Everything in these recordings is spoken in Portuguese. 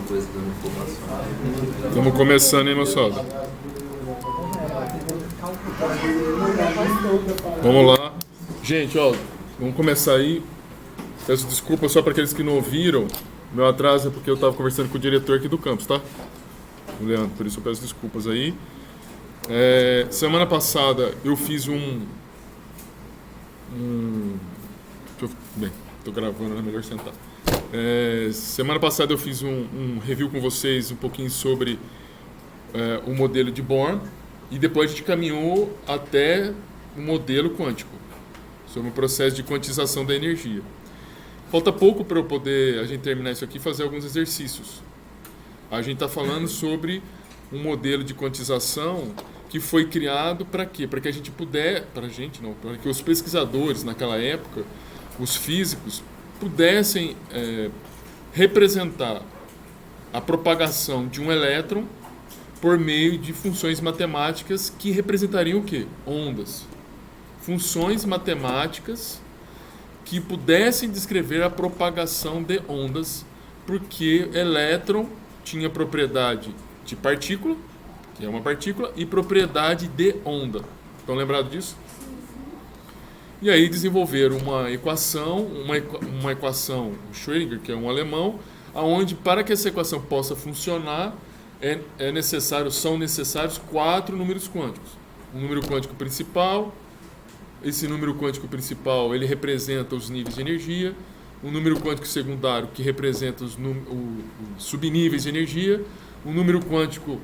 coisa dando informação. Estamos começando, hein, moçada? Vamos lá. Gente, ó, vamos começar aí. Peço desculpa só para aqueles que não ouviram. Meu atraso é porque eu estava conversando com o diretor aqui do campus, tá? O Leandro, por isso eu peço desculpas aí. Semana passada eu fiz Bem, tô gravando, é melhor sentar. Semana passada eu fiz um review com vocês um pouquinho sobre o modelo de Born e depois a gente caminhou até o modelo quântico, sobre o processo de quantização da energia. Falta pouco para eu poder a gente terminar isso aqui e fazer alguns exercícios. A gente está falando sobre um modelo de quantização que foi criado para quê? Para que a gente para que os pesquisadores naquela época, os físicos, pudessem representar a propagação de um elétron por meio de funções matemáticas que representariam o quê? Ondas. Funções matemáticas que pudessem descrever a propagação de ondas, porque elétron tinha propriedade de partícula, que é uma partícula, e propriedade de onda. Estão lembrados disso? E aí desenvolveram uma equação Schrödinger, que é um alemão, aonde para que essa equação possa funcionar são necessários 4 números quânticos. Um número quântico principal, esse número quântico principal ele representa os níveis de energia, um número quântico secundário que representa os subníveis de energia, um número quântico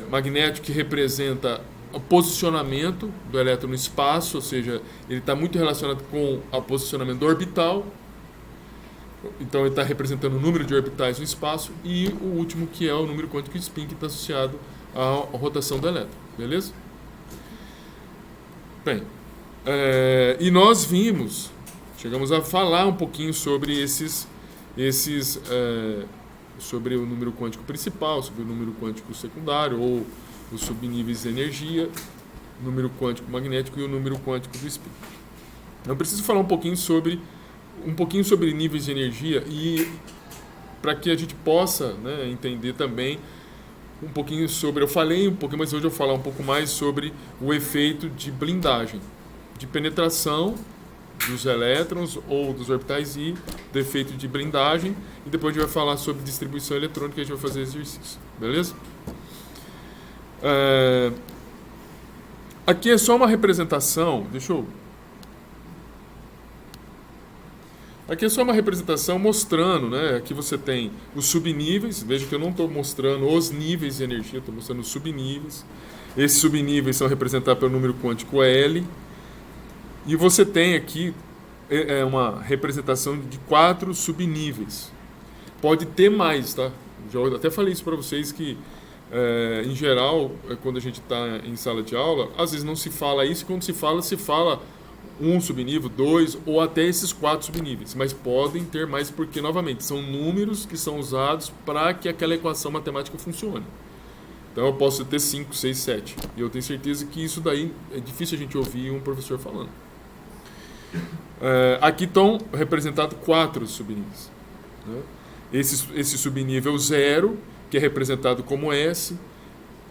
magnético que representa o posicionamento do elétron no espaço, ou seja, ele está muito relacionado com o posicionamento orbital, então ele está representando o número de orbitais no espaço, e o último que é o número quântico spin, que está associado à rotação do elétron, beleza? Bem, e nós chegamos a falar um pouquinho sobre sobre o número quântico principal, sobre o número quântico secundário, ou os subníveis de energia, o número quântico magnético e o número quântico do spin. Eu preciso falar um pouquinho sobre níveis de energia, e para que a gente possa, né, entender também um pouquinho sobre... Eu falei um pouquinho, mas hoje eu vou falar um pouco mais sobre o efeito de blindagem, de penetração dos elétrons ou dos orbitais e do efeito de blindagem, e depois a gente vai falar sobre distribuição eletrônica e a gente vai fazer exercício, beleza? Aqui é só uma representação, Aqui é só uma representação mostrando, né? Aqui você tem os subníveis. Veja que eu não estou mostrando os níveis de energia, estou mostrando os subníveis. Esses subníveis são representados pelo número quântico L. E você tem aqui uma representação de 4 subníveis. Pode ter mais, tá? Já até falei isso para vocês que, em geral, quando a gente está em sala de aula, às vezes não se fala isso. Quando se fala um subnível, 2 ou até esses 4 subníveis, mas podem ter mais porque, novamente, são números que são usados para que aquela equação matemática funcione. Então eu posso ter 5, 6, 7, e eu tenho certeza que isso daí é difícil a gente ouvir um professor falando. Aqui estão representados 4 subníveis, né? Esse subnível 0, que é representado como S,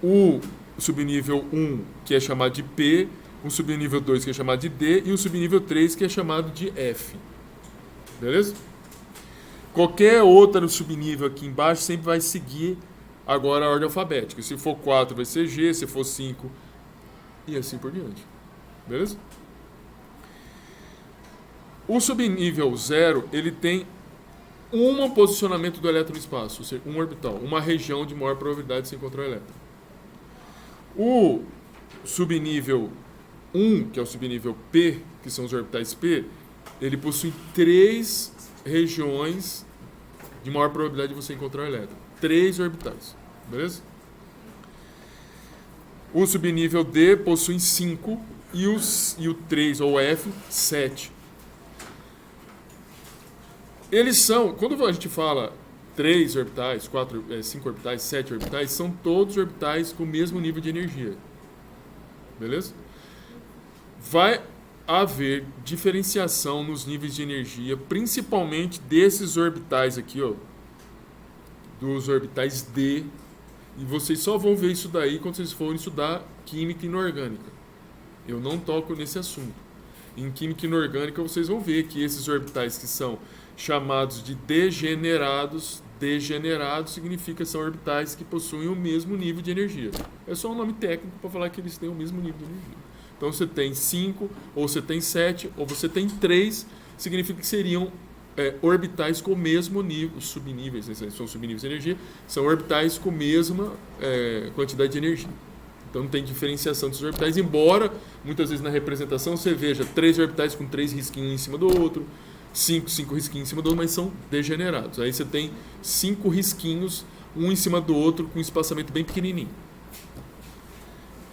o subnível 1, que é chamado de P, o subnível 2, que é chamado de D, e o subnível 3, que é chamado de F. Beleza? Qualquer outro subnível aqui embaixo sempre vai seguir agora a ordem alfabética. Se for 4, vai ser G, se for 5, e assim por diante. Beleza? O subnível 0, ele tem um posicionamento do elétron no espaço, ou seja, um orbital, uma região de maior probabilidade de se encontrar o elétron. O subnível 1, que é o subnível P, que são os orbitais P, ele possui 3 regiões de maior probabilidade de você encontrar o elétron. 3 orbitais, beleza? O subnível D possui 5 e o 3, ou F, 7. Eles são, quando a gente fala 3 orbitais, 5 orbitais, 7 orbitais, são todos orbitais com o mesmo nível de energia. Beleza? Vai haver diferenciação nos níveis de energia, principalmente desses orbitais aqui, ó. dos orbitais d, e vocês só vão ver isso daí quando vocês forem estudar química inorgânica. Eu não toco nesse assunto. Em química inorgânica vocês vão ver que esses orbitais que são chamados de degenerados significa que são orbitais que possuem o mesmo nível de energia. É só um nome técnico para falar que eles têm o mesmo nível de energia. Então você tem 5, ou você tem 7, ou você tem 3, significa que seriam orbitais com o mesmo nível, subníveis, são subníveis de energia, são orbitais com a mesma quantidade de energia. Então não tem diferenciação desses orbitais, embora muitas vezes na representação você veja 3 orbitais com 3 risquinhos em cima do outro, 5 risquinhos em cima do outro, mas são degenerados. Aí você tem 5 risquinhos, um em cima do outro, com um espaçamento bem pequenininho.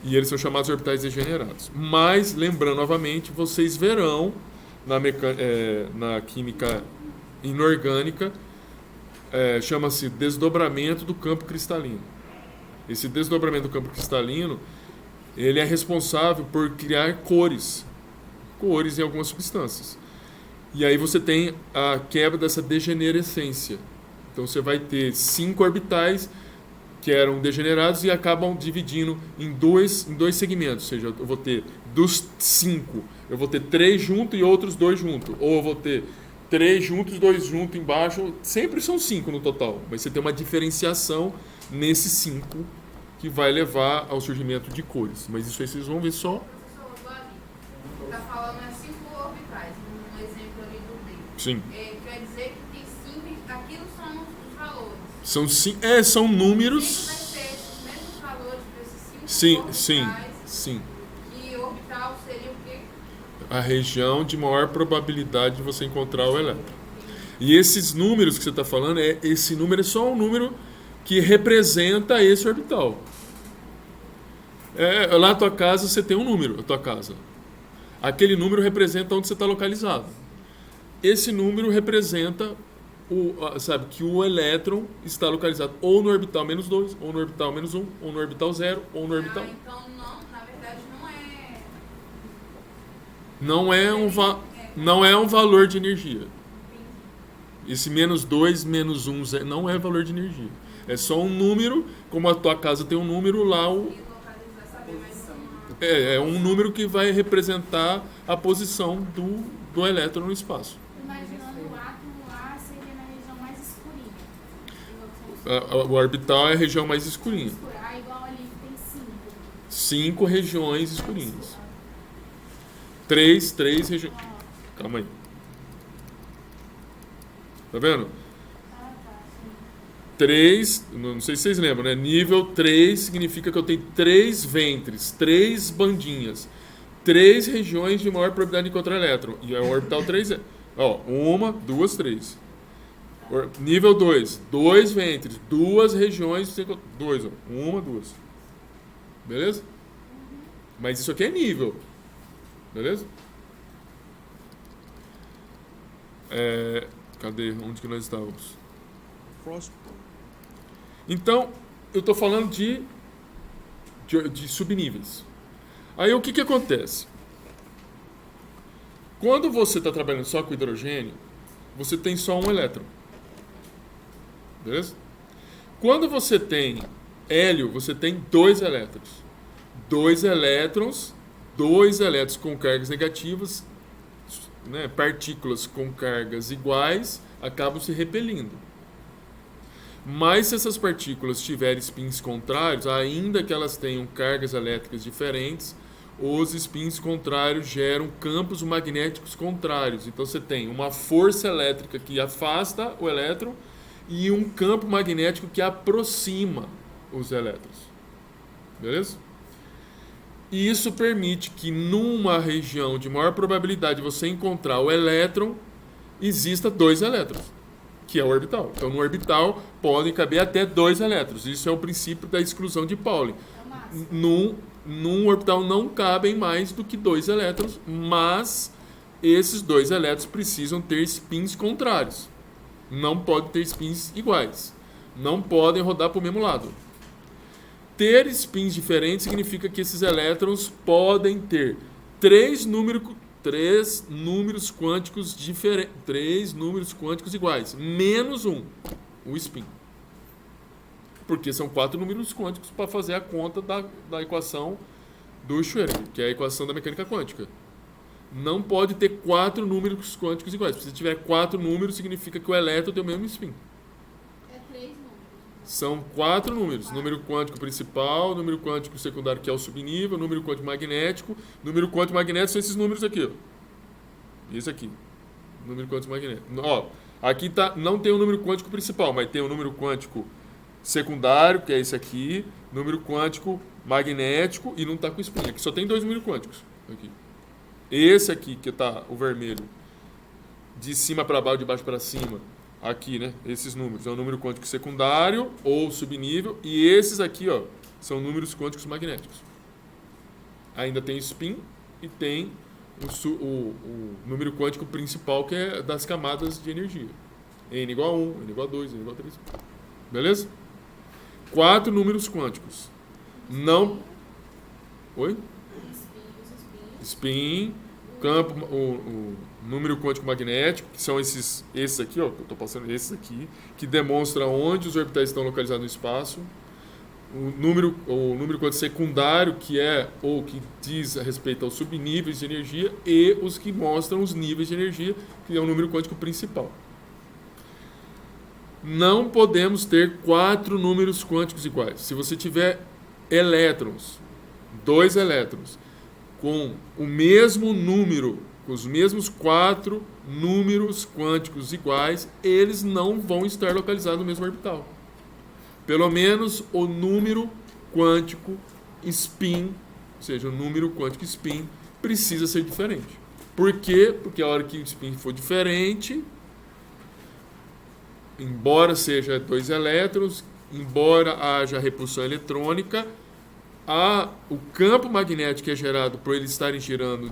E eles são chamados de orbitais degenerados. Mas, lembrando novamente, vocês verão na química inorgânica, chama-se desdobramento do campo cristalino. Esse desdobramento do campo cristalino, ele é responsável por criar cores em algumas substâncias. E aí você tem a quebra dessa degenerescência. Então você vai ter 5 orbitais que eram degenerados e acabam dividindo em dois segmentos. Ou seja, eu vou ter dos 5, eu vou ter 3 juntos e outros 2 juntos. Ou eu vou ter 3 juntos, 2 juntos embaixo. Sempre são 5 no total. Mas você tem uma diferenciação nesses 5 que vai levar ao surgimento de cores. Mas isso aí vocês vão ver só. Professor, está falando 5 orbitais, um exemplo ali do D. Sim. Quer dizer que tem 5, aquilo são os valores. São números. Sempre vai ter os mesmos valores para esses 5 Sim, orbitais. sim. E orbital seria o quê? A região de maior probabilidade de você encontrar o elétron. E esses números que você está falando, esse número é só um número que representa esse orbital. Lá na tua casa você tem um número, a tua casa. Aquele número representa onde você está localizado. Esse número representa que o elétron está localizado ou no orbital menos 2, ou no orbital menos 1, ou no orbital 0, ou no orbital 1. Então, não, na verdade, Não é um valor de energia. Esse menos 2, menos 1, 0, não é valor de energia. É só um número, como a tua casa tem um número, lá é um número que vai representar a posição do elétron no espaço. Imaginando o átomo lá seria na região mais escurinha. O orbital é a região mais escurinha. Igual ali que tem 5 regiões escurinhas. 3 regiões. Calma aí. Tá vendo? 3, não sei se vocês lembram, né? Nível 3 significa que eu tenho 3 ventres, 3 bandinhas, 3 regiões de maior probabilidade de encontrar elétron. E o orbital 3 é, 1, 2, 3. Nível 2, 2 ventres, 2 regiões, 2, 1, 2. Beleza? Mas isso aqui é nível. Beleza? Cadê? Onde que nós estávamos? Então, eu estou falando de subníveis. Aí o que acontece? Quando você está trabalhando só com hidrogênio, você tem só um elétron. Beleza? Quando você tem hélio, você tem 2 elétrons. 2 elétrons com cargas negativas, né, partículas com cargas iguais, acabam se repelindo. Mas se essas partículas tiverem spins contrários, ainda que elas tenham cargas elétricas diferentes, os spins contrários geram campos magnéticos contrários. Então você tem uma força elétrica que afasta o elétron e um campo magnético que aproxima os elétrons. Beleza? E isso permite que numa região de maior probabilidade de você encontrar o elétron, exista 2 elétrons, que é o orbital. Então, no orbital podem caber até 2 elétrons. Isso é o princípio da exclusão de Pauli. Num orbital não cabem mais do que 2 elétrons, mas esses 2 elétrons precisam ter spins contrários. Não podem ter spins iguais. Não podem rodar para o mesmo lado. Ter spins diferentes significa que esses elétrons podem ter 3 números quânticos diferentes, 3 números quânticos iguais, menos o spin. Porque são 4 números quânticos para fazer a conta da equação do Schrödinger, que é a equação da mecânica quântica. Não pode ter 4 números quânticos iguais. Se tiver 4 números, significa que o elétron tem o mesmo spin. É 3 números. São 4 números. Número quântico principal, número quântico secundário, que é o subnível, número quântico magnético. Número quântico magnético são esses números aqui, ó. Esse aqui. Número quântico magnético. Ó, aqui não tem o número quântico principal, mas tem o número quântico secundário, que é esse aqui. Número quântico magnético e não está com spin. Aqui só tem 2 números quânticos. Aqui. Esse aqui, que está o vermelho, de cima para baixo, de baixo para cima, aqui, né? Esses números. É o número quântico secundário ou subnível. E esses aqui, ó, são números quânticos magnéticos. Ainda tem spin e tem o número quântico principal, que é das camadas de energia. N igual a 1, N igual a 2, N igual a 3. Beleza? 4 números quânticos. Não... Oi? Spin, campo, o número quântico magnético, que são esses aqui, ó, que eu estou passando, esses aqui, que demonstra onde os orbitais estão localizados no espaço. O número quântico secundário, que é ou que diz a respeito aos subníveis de energia, e os que mostram os níveis de energia, que é o número quântico principal. Não podemos ter 4 números quânticos iguais. Se você tiver elétrons, 2 elétrons, com o mesmo número, com os mesmos 4 números quânticos iguais, eles não vão estar localizados no mesmo orbital. Pelo menos o número quântico spin, ou seja, o número quântico spin, precisa ser diferente. Por quê? Porque a hora que o spin for diferente, embora seja 2 elétrons, embora haja repulsão eletrônica, o campo magnético que é gerado por eles estarem girando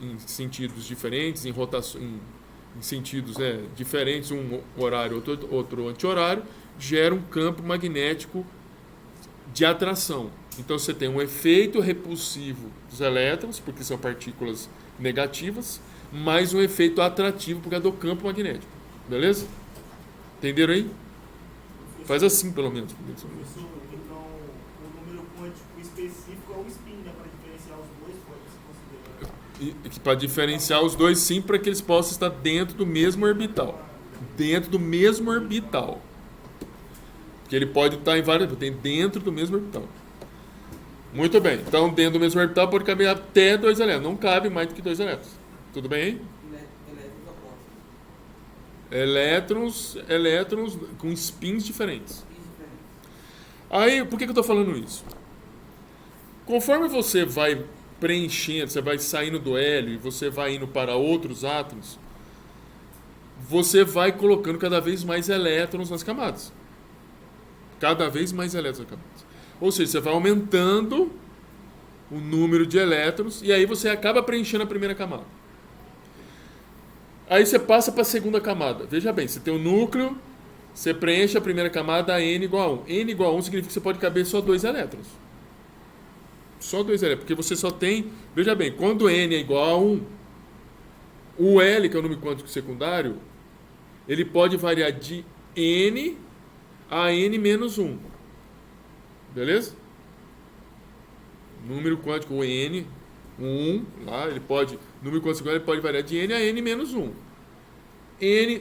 em sentidos diferentes, em sentidos, né, diferentes, um horário, outro anti-horário, gera um campo magnético de atração. Então você tem um efeito repulsivo dos elétrons, porque são partículas negativas, mais um efeito atrativo por causa do campo magnético. Beleza? Entenderam aí? Faz assim, pelo menos. Professor, então o número quântico específico é o spin, né? Para diferenciar os dois, pode se considerar. Para diferenciar os dois, sim, para que eles possam estar dentro do mesmo orbital. Dentro do mesmo orbital. Porque ele pode estar em vários, tem dentro do mesmo orbital. Muito bem. Então, dentro do mesmo orbital pode caber até 2 elétrons. Não cabe mais do que 2 elétrons. Tudo bem aí? Elétrons com spins diferentes. Aí, por que eu estou falando isso? Conforme você vai preenchendo, você vai saindo do hélio e você vai indo para outros átomos, você vai colocando cada vez mais elétrons nas camadas. Cada vez mais elétrons nas camadas. Ou seja, você vai aumentando o número de elétrons e aí você acaba preenchendo a primeira camada. Aí você passa para a segunda camada. Veja bem, você tem um núcleo, você preenche a primeira camada a N igual a 1. N igual a 1 significa que você pode caber só 2 elétrons. Só 2 elétrons, porque você só tem... Veja bem, quando N é igual a 1, o L, que é o número quântico secundário, ele pode variar de N a N menos 1. Beleza? Número quântico N, 1, lá, ele pode... Número quântico secundário pode variar de N a N menos 1.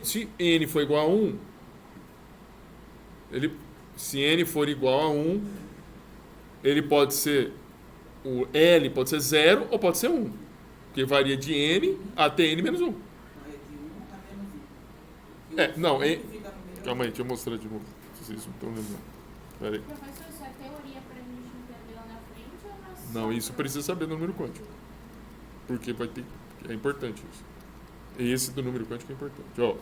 Se N for igual a 1, se N for igual a 1, ele pode ser... O L pode ser 0 ou pode ser 1. Porque varia de N até N menos 1. Não, calma aí, deixa eu mostrar de novo. Vocês não estão lembrando. Pera aí. Professor, isso é teoria para a gente entender lá na frente ou nós... Não, isso precisa saber do número quântico. Porque é importante isso. Esse do número quântico é importante. Ó,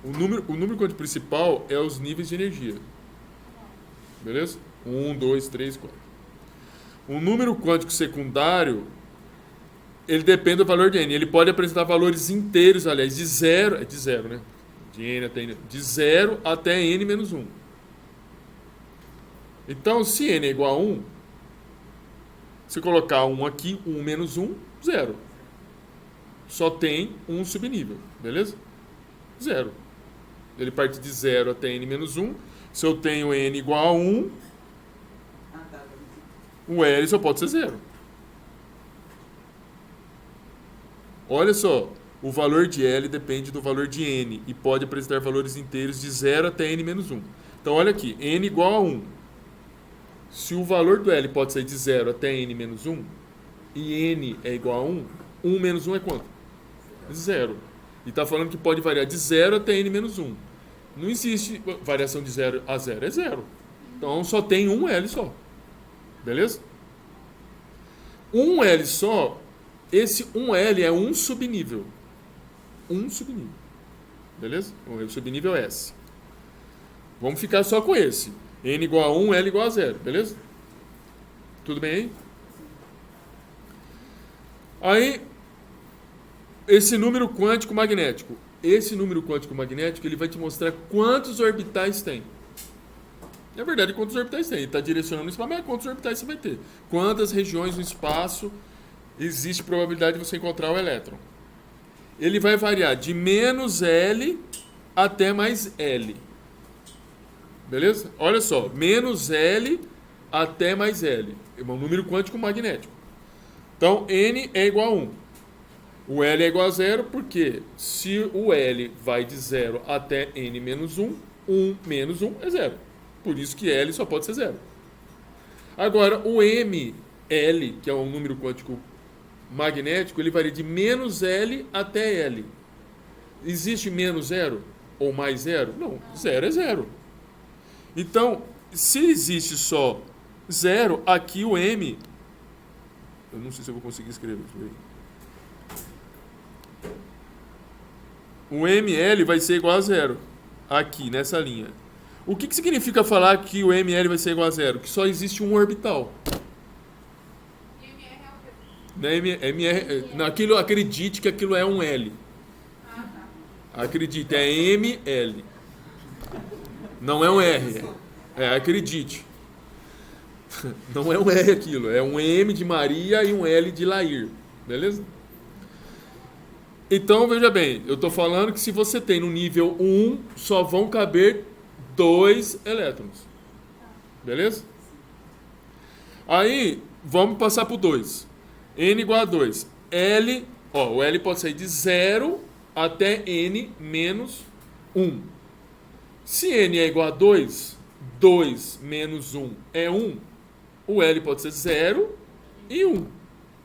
o número quântico principal é os níveis de energia. Beleza? 1, 2, 3, 4. O número quântico secundário, ele depende do valor de N. Ele pode apresentar valores inteiros, aliás, de 0, né? De N até N, de 0 até N menos 1. Então, se N é igual a 1, se colocar 1 aqui, 1 menos 1, 0. Só tem um subnível, beleza? 0. Ele parte de 0 até N menos 1. Se eu tenho N igual a 1, Ah, tá. o L só pode ser 0. Olha só, o valor de L depende do valor de N e pode apresentar valores inteiros de 0 até N menos 1. Então, olha aqui, N igual a 1. Se o valor do L pode ser de 0 até N menos 1, e N é igual a 1, 1 menos 1 é quanto? 0. E está falando que pode variar de 0 até N menos 1. Não existe variação de 0 a 0, é 0. Então, só tem um L só. Beleza? Um L só, esse 1L é um subnível. Um subnível. Beleza? O subnível é S. Vamos ficar só com esse. N igual a 1, L igual a 0. Beleza? Tudo bem aí? Aí, esse número quântico magnético. Esse número quântico magnético, ele vai te mostrar quantos orbitais tem. É verdade, quantos orbitais tem. Ele está direcionando isso para mas quantos orbitais você vai ter. Quantas regiões no espaço existe probabilidade de você encontrar o elétron. Ele vai variar de menos L até mais L. Beleza? Olha só, menos L até mais L. É um número quântico magnético. Então, N é igual a 1. O L é igual a 0 porque se o L vai de 0 até N menos 1, 1 menos 1 é 0. Por isso que L só pode ser 0. Agora, o ML, que é um número quântico magnético, ele varia de menos L até L. Existe menos 0 ou mais 0? Não, 0 é 0. Então, se existe só 0, aqui o M... Eu não sei se eu vou conseguir escrever isso aí. O ML vai ser igual a 0. Aqui, nessa linha. O que significa falar que o ML vai ser igual a 0? Que só existe um orbital. Naquilo, acredite que aquilo é um L. Acredite, é ML. Não é um R. Acredite. Não é um R aquilo. É um M de Maria e um L de Lair. Beleza? Então, veja bem. Eu estou falando que se você tem no nível 1, só vão caber 2 elétrons. Beleza? Aí, vamos passar para o 2. N igual a 2. L, o L pode sair de 0 até N menos 1. Se N é igual a 2, 2 menos 1 é 1. O L pode ser 0 e 1.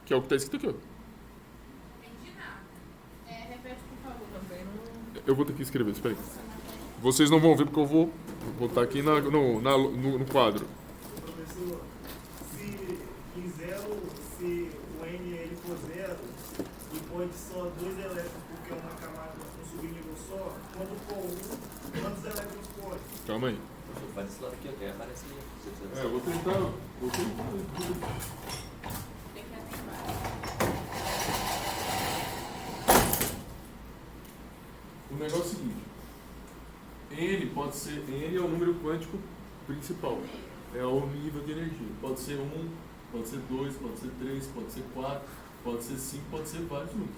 Que é o que está escrito aqui. Entendi nada. Repete, por favor, também. Eu vou ter que escrever, espera aí. Vocês não vão ver porque eu vou botar aqui no quadro. Professor, se o NL for 0 e pode só 2 elétrons porque é uma camada, um subnível só, quando for 1, quantos elétrons pode? Calma aí. Faz esse lado aqui, até aparece ali. Eu vou tentar. Tem que ativar. O negócio é o seguinte. N pode ser... N é o número quântico principal. É o nível de energia. Pode ser 1, pode ser 2, pode ser 3, pode ser 4, pode ser 5, pode ser vários números.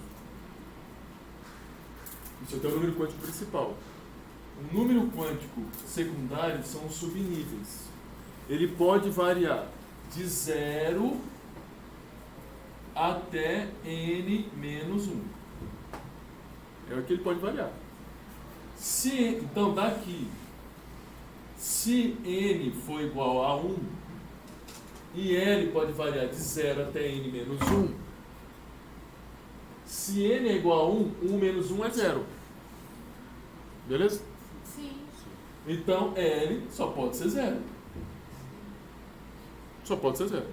Isso aqui é o número quântico principal. O número quântico secundário são os subníveis. Ele pode variar de 0 até N menos 1. É o que ele pode variar. Então, daqui, se N for igual a 1, e L pode variar de 0 até N menos 1, se N é igual a 1, 1 menos 1 é 0. Beleza? Sim. Então, L só pode ser 0. Só pode ser 0.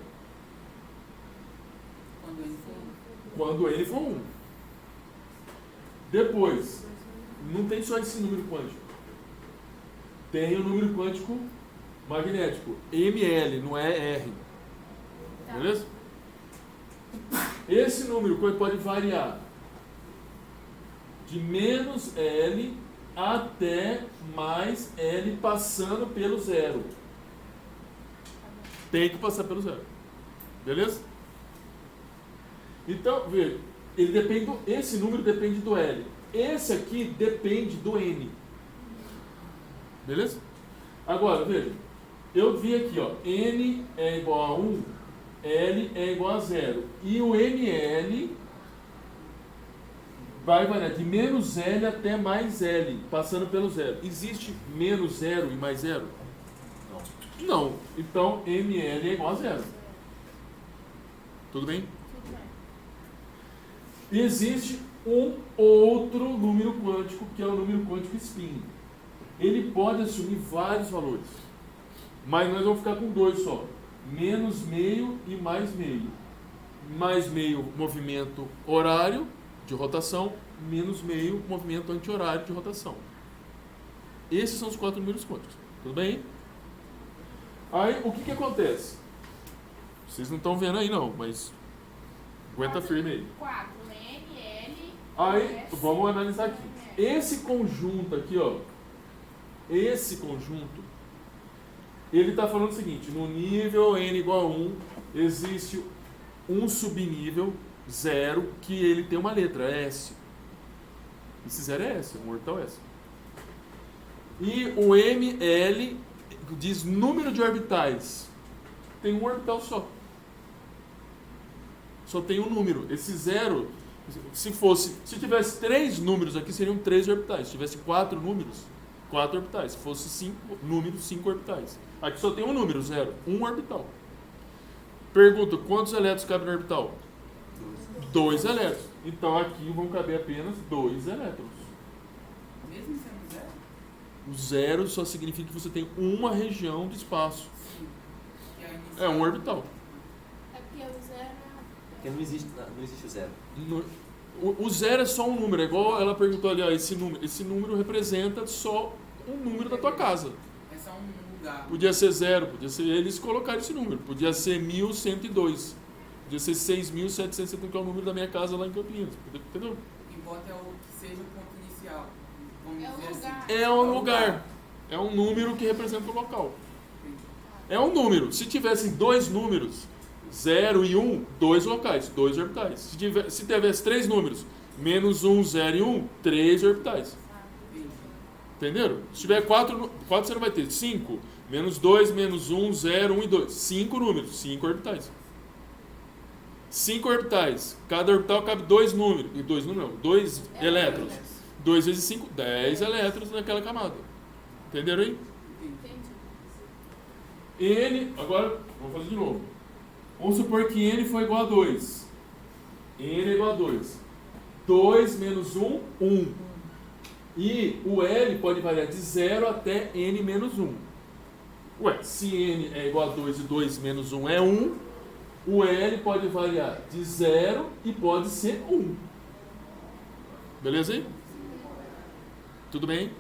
Quando N for 1. Depois, não tem só esse número quântico. Tem o número quântico magnético. ML, não é R. Beleza? Esse número quântico pode variar de menos L até mais L passando pelo 0. Tem que passar pelo 0. Beleza? Então, veja, esse número depende do L. Esse aqui depende do N. Beleza? Agora, veja, eu vi aqui, ó, N é igual a 1, L é igual a 0. E o ML vai variar de menos L até mais L, passando pelo zero. Existe menos 0 e mais 0? Não. Não. Então, ML é igual a 0. Tudo bem? Tudo bem. Existe um outro número quântico, que é o número quântico spin. Ele pode assumir vários valores, mas nós vamos ficar com dois só: menos meio e mais meio. Mais meio, movimento horário de rotação, menos meio, movimento anti-horário de rotação. Esses são os 4 números quânticos. Tudo bem? Aí, o que acontece? Vocês não estão vendo aí não, mas aguenta firme aí. 4, N, L, Aí, S, vamos analisar aqui. M. Esse conjunto aqui, ó. Esse conjunto, ele está falando o seguinte: no nível n igual a 1, existe um subnível 0 que ele tem uma letra S. Esse 0 é S, um orbital S. E o ML diz número de orbitais. Tem um orbital só. Só tem um número. Esse 0, se tivesse 3 números aqui, seriam 3 orbitais. Se tivesse 4 números, 4 orbitais. Se fosse 5 números, 5 orbitais. Aqui só tem um número, 0, um orbital. Pergunta: quantos elétrons cabem no orbital? 2 elétrons. Então aqui vão caber apenas 2 elétrons. Mesmo sendo zero? O 0 só significa que você tem uma região de espaço. E aí, É um orbital. É porque o zero Porque não existe o zero. O 0 é só um número. É igual ela perguntou ali, ó, esse número representa só um número da tua casa. é só um lugar. Podia ser 0, podia ser, eles colocaram esse número. Podia ser 1102. Podia ser 6.770, que é o número da minha casa lá em Campinas. Entendeu? O que importa é o que seja o ponto inicial. Vamos É o dizer lugar. assim. É um lugar. É um número que representa o local. É um número. Se tivessem 2 números, 0 e 1, 2 locais, 2 orbitais. Se tivesse 3 números, menos 1, 0 e 1, 3 orbitais. Entenderam? Se tiver 4 você não vai ter. 5, menos 2, menos 1, 0, 1 e 2. 5 números, 5 orbitais. 5 orbitais. Cada orbital cabe 2 números. 2 números não, 2 elétrons. 2 vezes 5, 10 elétrons naquela camada. Entenderam aí? Entendi. N, agora, vamos fazer de novo. Vamos supor que N foi igual a 2. N é igual a 2. 2 menos 1, 1. E o L pode variar de 0 até N menos 1. Ué, se N é igual a 2 e 2 menos 1 é 1, o L pode variar de 0 e pode ser 1. Beleza aí? Tudo bem?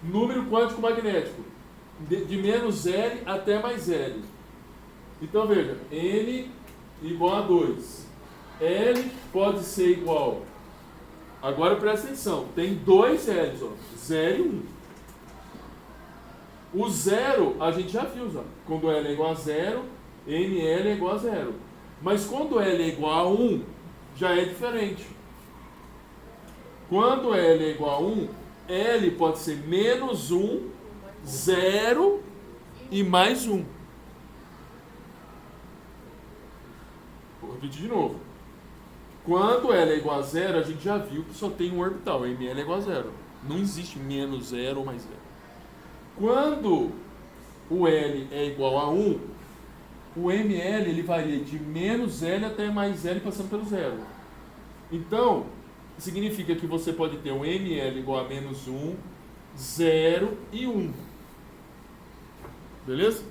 Número quântico magnético. De menos L até mais L. Então veja, N igual a 2. L pode ser igual. Agora presta atenção, tem 2 L's, ó, 0 e 1. O 0 a gente já viu, ó. Quando L é igual a 0, NL é igual a 0. Mas quando L é igual a 1, já é diferente. Quando L é igual a 1, L pode ser menos 1, 0 e mais 1. Vou repetir de novo. Quando L é igual a 0, a gente já viu que só tem um orbital. ML é igual a 0. Não existe menos 0 ou mais 0. Quando o L é igual a 1, o ML ele varia de menos L até mais L passando pelo 0. Então, significa que você pode ter um ML igual a menos 1, 0 e 1. Beleza?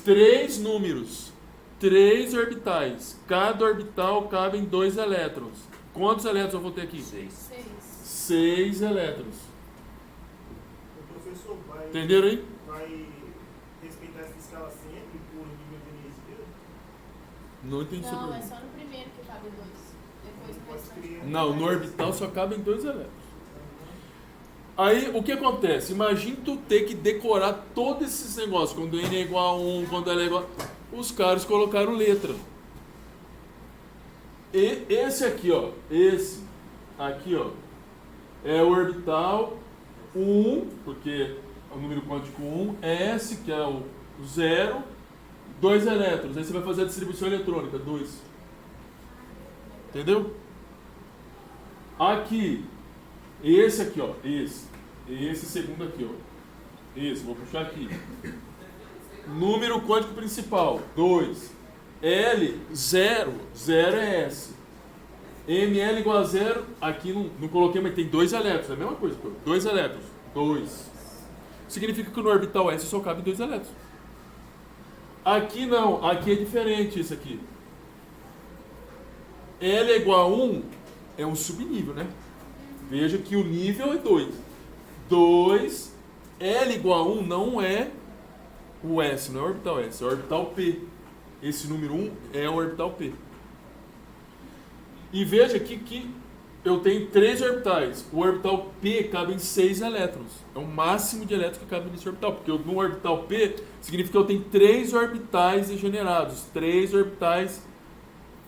3 números, 3 orbitais. Cada orbital cabe em 2 elétrons. Quantos elétrons eu vou ter aqui? 6. 6. 6 elétrons. O professor Entenderam aí? vai respeitar essa escala sempre por nível de energia? Não entendi sua Não, é pergunta. só no primeiro que cabe 2. Depois no Pode restante. criar. Não, no orbital só cabem 2 elétrons. Aí, o que acontece? Imagina tu ter que decorar todos esses negócios. Quando N é igual a 1, quando L é igual a... Os caras colocaram letra. E esse aqui, ó. Esse aqui, ó. É o orbital 1, porque o número quântico 1, S, que é o 0, 2 elétrons. Aí você vai fazer a distribuição eletrônica, 2. Entendeu? Aqui, esse aqui, ó, esse segundo aqui, ó. Esse, vou puxar aqui. Número quântico principal, 2. L, 0. 0 é S. ML igual a 0, aqui não coloquei, mas tem 2 elétrons. É a mesma coisa, 2 elétrons. 2. Significa que no orbital S só cabe 2 elétrons. Aqui não, aqui é diferente isso aqui. L é igual a 1, é um subnível, né? Veja que o nível é 2. 2, L igual a 1 não é o S, não é o orbital S, é o orbital P. Esse número 1 é o orbital P. E veja aqui que eu tenho 3 orbitais. O orbital P cabe em 6 elétrons. É o máximo de elétrons que cabe nesse orbital. Porque no orbital P significa que eu tenho 3 orbitais degenerados. 3 orbitais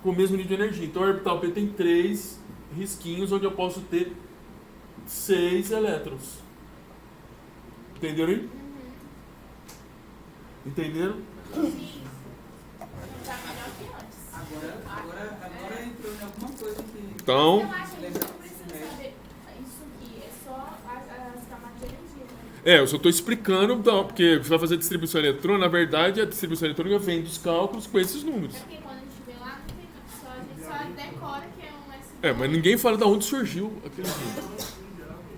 com o mesmo nível de energia. Então o orbital P tem 3 risquinhos onde eu posso ter 6 elétrons. Entenderam aí? Entenderam? Tá melhor que antes. Agora entrou em alguma coisa que... Então, Eu acho que a gente não precisa saber isso aqui, é só as camadas de energia, né? eu só estou explicando, então, porque você vai fazer distribuição eletrônica, na verdade a distribuição eletrônica vem dos cálculos com esses números. É porque quando a gente vê lá, não tem só, a gente só decora que é um S2. Mas ninguém fala de onde surgiu aquele número.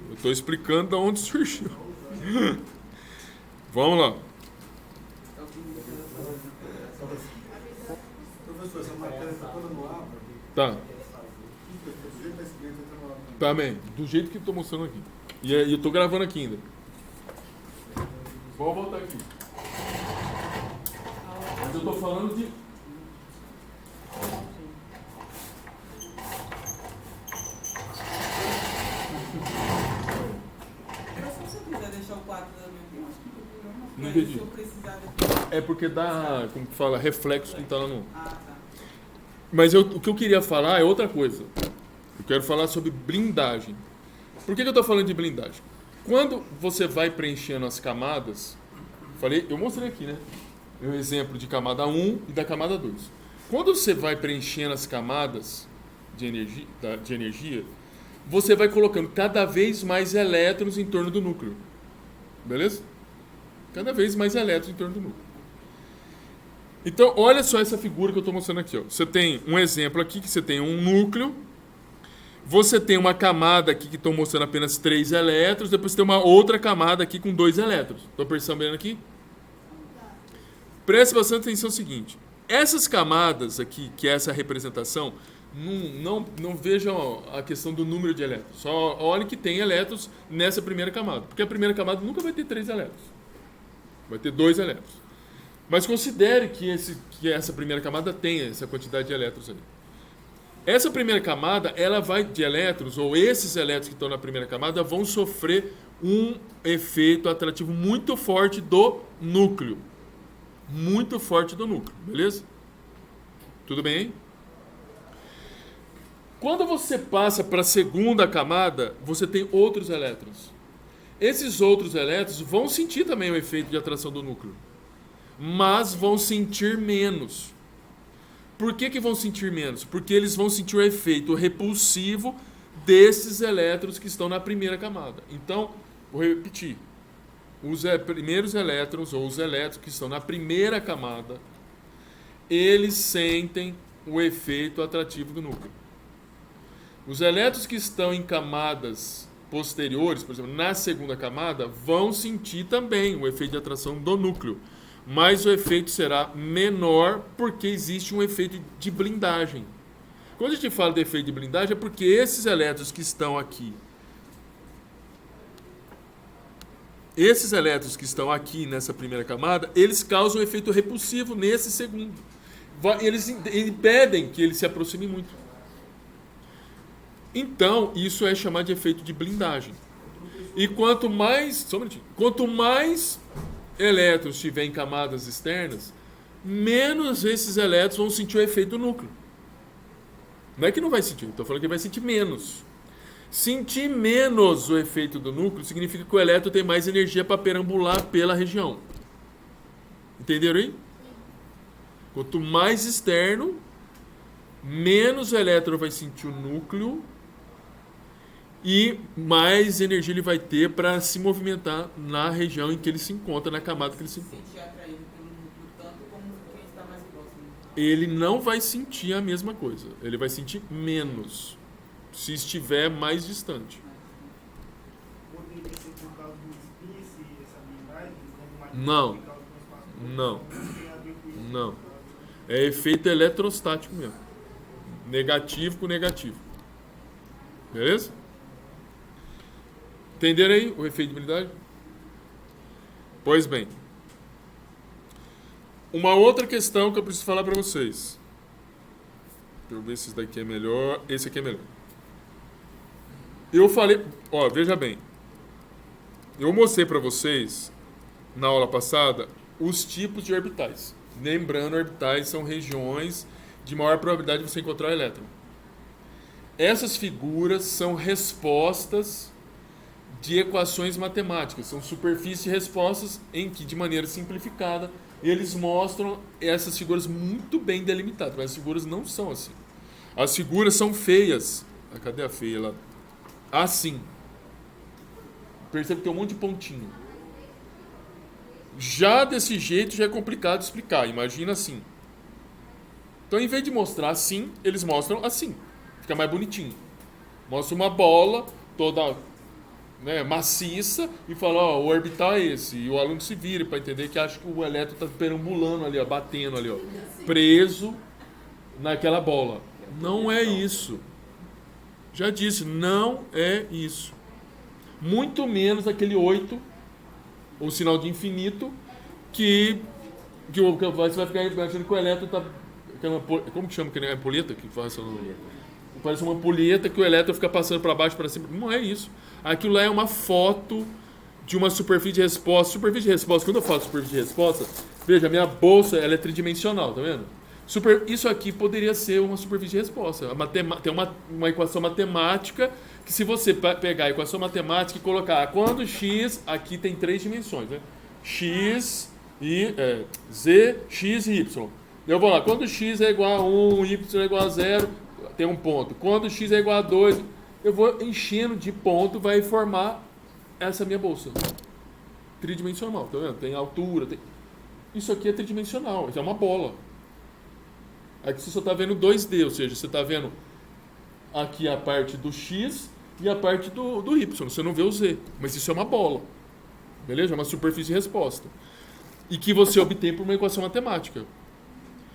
Eu estou explicando de onde surgiu. Vamos lá. Professor, essa matéria está toda no ar? Tá. Do jeito que está escrito, está no ar. Tá bem, do jeito que eu estou mostrando aqui. E eu estou gravando aqui ainda. Vamos voltar aqui. Mas eu estou falando de... Se você quiser deixar o 4 da minha aqui, eu acho que não tem problema. Não Porque entendi. se eu precisar depois... É porque dá, como que fala, reflexo que está lá no... Ah, tá. Mas o que eu queria falar é outra coisa. Eu quero falar sobre blindagem. Por que eu estou falando de blindagem? Quando você vai preenchendo as camadas, eu mostrei aqui, né? O exemplo de camada 1 e da camada 2. Quando você vai preenchendo as camadas de energia, você vai colocando cada vez mais elétrons em torno do núcleo. Beleza? Cada vez mais elétrons em torno do núcleo. Então, olha só essa figura que eu estou mostrando aqui. Ó. Você tem um exemplo aqui, que você tem um núcleo. Você tem uma camada aqui que estou mostrando apenas 3 elétrons. Depois você tem uma outra camada aqui com 2 elétrons. Estou percebendo aqui? Preste bastante atenção no seguinte. Essas camadas aqui, que é essa representação, não vejam a questão do número de elétrons. Só olhem que tem elétrons nessa primeira camada. Porque a primeira camada nunca vai ter 3 elétrons. Vai ter 2 elétrons. Mas considere que essa primeira camada tem essa quantidade de elétrons ali. Essa primeira camada, ela vai de elétrons, ou esses elétrons que estão na primeira camada, vão sofrer um efeito atrativo muito forte do núcleo. Muito forte do núcleo, beleza? Tudo bem aí? Quando você passa para a segunda camada, você tem outros elétrons. Esses outros elétrons vão sentir também o efeito de atração do núcleo, mas vão sentir menos. Por que vão sentir menos? Porque eles vão sentir o efeito repulsivo desses elétrons que estão na primeira camada. Então, vou repetir. Os primeiros elétrons, ou os elétrons que estão na primeira camada, eles sentem o efeito atrativo do núcleo. Os elétrons que estão em camadas posteriores, por exemplo, na segunda camada, vão sentir também o efeito de atração do núcleo. Mas o efeito será menor porque existe um efeito de blindagem. Quando a gente fala de efeito de blindagem, é porque esses elétrons que estão aqui, nessa primeira camada, eles causam um efeito repulsivo nesse segundo. Eles impedem que ele se aproxime muito. Então, isso é chamado de efeito de blindagem. E quanto mais elétrons tiver em camadas externas, menos esses elétrons vão sentir o efeito do núcleo. Não é que não vai sentir, estou falando que vai sentir menos. Sentir menos o efeito do núcleo significa que o elétron tem mais energia para perambular pela região. Entenderam aí? Quanto mais externo, menos o elétron vai sentir o núcleo e mais energia ele vai ter para se movimentar na região em que ele se encontra, na camada que ele se encontra. sentir atraído pelo núcleo tanto como quem está mais próximo. Ele não vai sentir a mesma coisa. Ele vai sentir menos se estiver mais distante. Poderia ser por causa do spin, essa habilidade, Não. por causa do espaço. Não, Não tem a ver com isso. não. É efeito eletrostático mesmo. Negativo com negativo. Beleza? Entenderam aí o efeito de habilidade? Pois bem. Uma outra questão que eu preciso falar para vocês. Deixa eu ver se esse daqui é melhor. Esse aqui é melhor. Eu falei... Ó, veja bem. Eu mostrei para vocês, na aula passada, os tipos de orbitais. Lembrando, orbitais são regiões de maior probabilidade de você encontrar elétron. Essas figuras são respostas de equações matemáticas. São superfícies de respostas em que, de maneira simplificada, eles mostram essas figuras muito bem delimitadas. Mas as figuras não são assim. As figuras são feias. Cadê a feia lá? Assim. Percebe que tem um monte de pontinho. Já desse jeito já é complicado de explicar. Imagina assim. Então, em vez de mostrar assim, eles mostram assim. Fica mais bonitinho. Mostra uma bola toda, né, maciça e fala, ó, o orbital é esse. E o aluno se vira para entender que acha que o elétron está perambulando ali, ó, batendo ali, ó, preso naquela bola. Não é isso. Já disse, não é isso. Muito menos aquele 8, o sinal de infinito, que você vai ficar achando que o elétron está... Como que chama aquela ampulheta que faz essa... Parece uma ampulheta que o elétron fica passando para baixo, para cima. Não é isso. Aquilo lá é uma foto de uma superfície de resposta. Superfície de resposta, quando eu falo superfície de resposta, veja, a minha bolsa ela é tridimensional, tá vendo? Isso aqui poderia ser uma superfície de resposta. Tem uma equação matemática que, se você pegar a equação matemática e colocar quando x, aqui tem 3 dimensões, né? X e z, x e y. Eu vou lá, quando x é igual a 1, y é igual a 0, tem um ponto. Quando x é igual a 2, eu vou enchendo de ponto, vai formar essa minha bolsa. Tridimensional, tá vendo? Tem altura, tem... Isso aqui é tridimensional, isso é uma bola. Aqui você só está vendo 2D, ou seja, você está vendo aqui a parte do x e a parte do y. Você não vê o z, mas isso é uma bola. Beleza? É uma superfície de resposta. E que você obtém por uma equação matemática.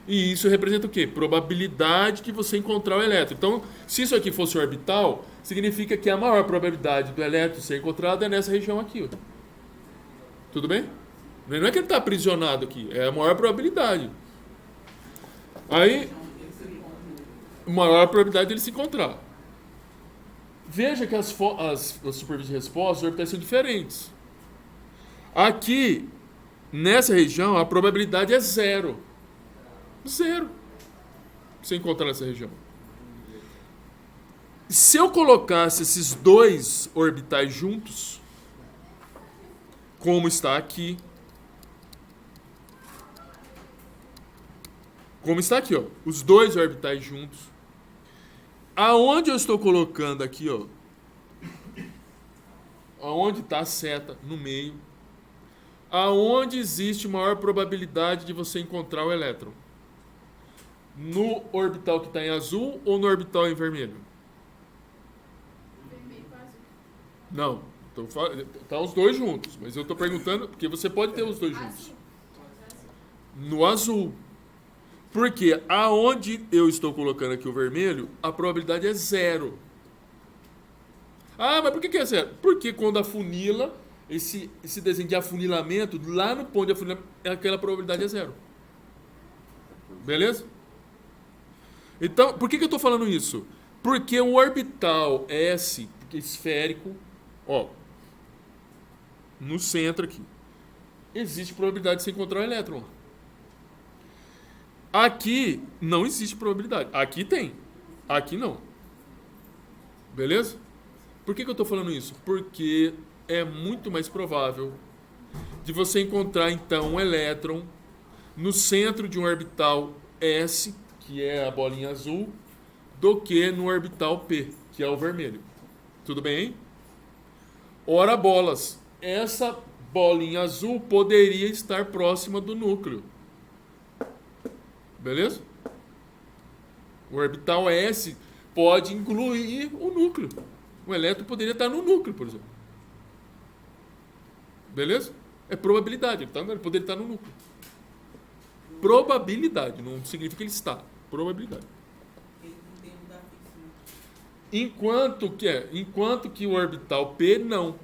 E isso representa o quê? Probabilidade de você encontrar o elétron. Então, se isso aqui fosse orbital, significa que a maior probabilidade do elétron ser encontrado é nessa região aqui. Ó. Tudo bem? Não é que ele está aprisionado aqui, é a maior probabilidade. Aí, maior probabilidade dele se encontrar. Veja que as superfícies de resposta, os orbitais são diferentes. Aqui, nessa região, a probabilidade é 0. 0. Você encontrar nessa região. Se eu colocasse esses dois orbitais juntos, como está aqui, ó, os dois orbitais juntos, aonde eu estou colocando aqui, ó, aonde está a seta no meio, aonde existe maior probabilidade de você encontrar o elétron? No orbital que está em azul ou no orbital em vermelho? Vermelho com azul. Não, tá os dois juntos, mas eu estou perguntando, porque você pode ter os dois juntos. No azul. Porque aonde eu estou colocando aqui o vermelho, a probabilidade é 0. Ah, mas por que é 0? Porque quando afunila, esse desenho de afunilamento, lá no ponto de afunilamento, aquela probabilidade é 0. Beleza? Então, por que eu estou falando isso? Porque o orbital S, esférico, ó, no centro aqui, existe probabilidade de você encontrar o elétron. Aqui não existe probabilidade. Aqui tem. Aqui não. Beleza? Por que eu estou falando isso? Porque é muito mais provável de você encontrar, então, um elétron no centro de um orbital S, que é a bolinha azul, do que no orbital P, que é o vermelho. Tudo bem? Ora bolas, essa bolinha azul poderia estar próxima do núcleo. Beleza? O orbital S pode incluir o núcleo. O elétron poderia estar no núcleo, por exemplo. Beleza? É probabilidade, ele poderia estar no núcleo. Probabilidade, não significa que ele está. Probabilidade. Ele não tem lugar fixo, né? Enquanto que o orbital P não.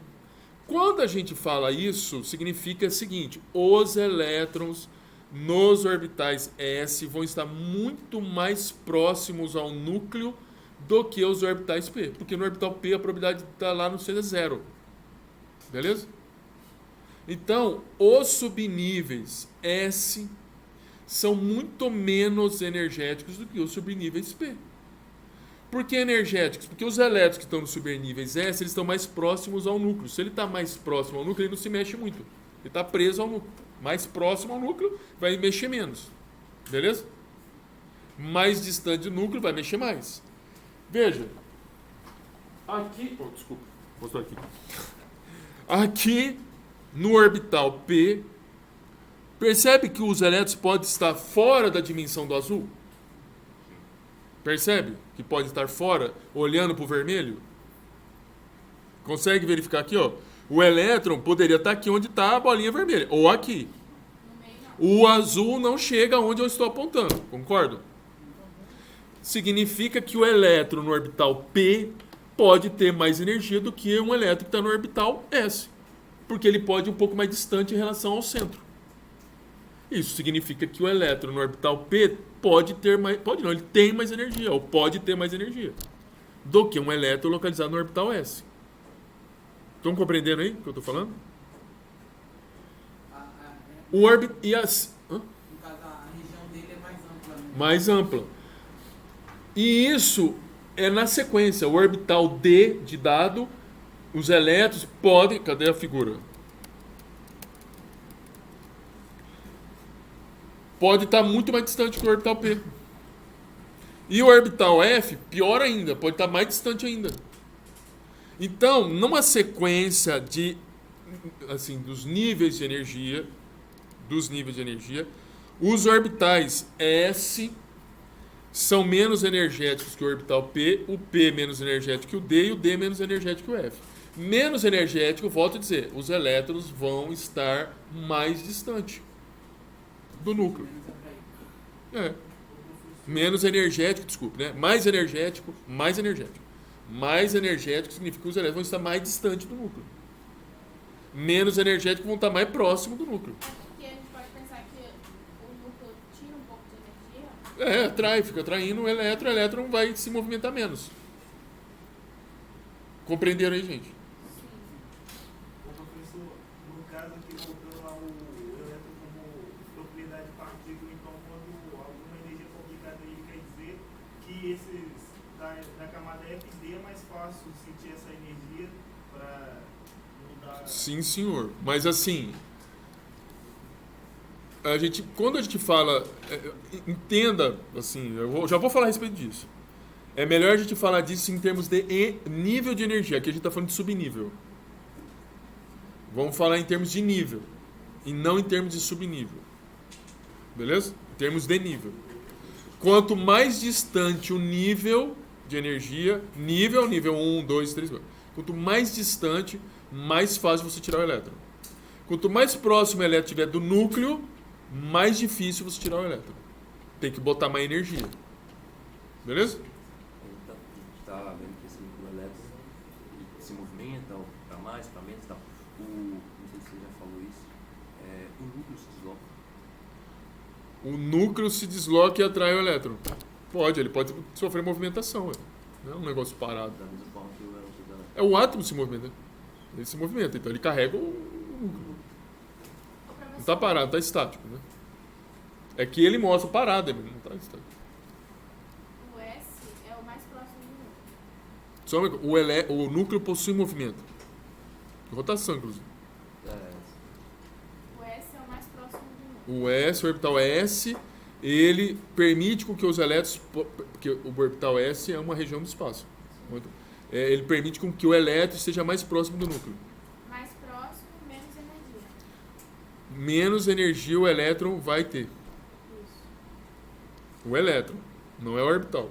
Quando a gente fala isso, significa o seguinte: os elétrons nos orbitais S vão estar muito mais próximos ao núcleo do que os orbitais P. Porque no orbital P a probabilidade está lá no C é zero. Beleza? Então, os subníveis S são muito menos energéticos do que os subníveis P. Por que energéticos? Porque os elétrons que estão nos subníveis S, eles estão mais próximos ao núcleo. Se ele está mais próximo ao núcleo, ele não se mexe muito. Ele está preso ao núcleo. Mais próximo ao núcleo, vai mexer menos. Beleza? Mais distante do núcleo, vai mexer mais. Veja. Aqui... desculpa. Vou mostrar aqui. Aqui, no orbital P, percebe que os elétrons podem estar fora da dimensão do azul? Percebe que pode estar fora, olhando para o vermelho? Consegue verificar aqui, ó? O elétron poderia estar aqui onde está a bolinha vermelha, ou aqui. O azul não chega onde eu estou apontando, concordo? Significa que o elétron no orbital P pode ter mais energia do que um elétron que está no orbital S, porque ele pode ir um pouco mais distante em relação ao centro. Isso significa que o elétron no orbital P pode ter mais... Pode não, ele tem mais energia, ou pode ter mais energia, do que um elétron localizado no orbital S. Estão compreendendo aí o que eu estou falando? O orbit... E as... No caso, a região dele é mais ampla. Né? Mais ampla. E isso é na sequência. O orbital D de dado, os elétrons podem... Cadê a figura? Pode estar muito mais distante que o orbital P. E o orbital F, pior ainda, pode estar mais distante ainda. Então, numa sequência de, assim, dos níveis de energia, os orbitais S são menos energéticos que o orbital P, o P menos energético que o D e o D menos energético que o F. Menos energético, volto a dizer, os elétrons vão estar mais distantes do núcleo. Menos energético, desculpe, né? Mais energético, mais energético. Mais energético significa que os elétrons vão estar mais distantes do núcleo. Menos energético vão estar mais próximo do núcleo. Porque a gente pode pensar que o núcleo tira um pouco de energia. Atrai, fica atraindo o elétron vai se movimentar menos. Compreenderam aí, gente? Ô, professor, no caso aqui, voltando ao elétron como propriedade de partícula, então, quando alguma energia for aplicada aí, quer dizer que esses da camada FD é mais fácil sentir essa energia para mudar. Sim, senhor. Mas assim, quando a gente fala, entenda, assim, já vou falar a respeito disso. É melhor a gente falar disso em termos de nível de energia. Aqui a gente está falando de subnível. Vamos falar em termos de nível e não em termos de subnível. Beleza? Em termos de nível. Quanto mais distante o nível de energia, nível 1, 2, 3, 4. Quanto mais distante, mais fácil você tirar o elétron. Quanto mais próximo o elétron estiver do núcleo, mais difícil você tirar o elétron. Tem que botar mais energia. Beleza? Está vendo que esse elétron se movimenta para mais, para menos e tal. Não sei se você já falou isso. O núcleo se desloca. O núcleo se desloca e atrai o elétron. Ele pode sofrer movimentação. Não é um negócio parado. Da mesma forma que o elétron. É o átomo se movimenta. Ele se movimenta, então ele carrega o núcleo. Não está parado, está estático, né? É que ele mostra parado, não está estático. O S é o mais próximo do núcleo. Só o núcleo possui movimento. Rotação, inclusive. O S é o mais próximo do núcleo. O S, o orbital S, ele permite com que os elétrons... Porque o orbital S é uma região do espaço. Ele permite com que o elétron esteja mais próximo do núcleo. Mais próximo, menos energia. Menos energia o elétron vai ter. Isso. O elétron, não é o orbital.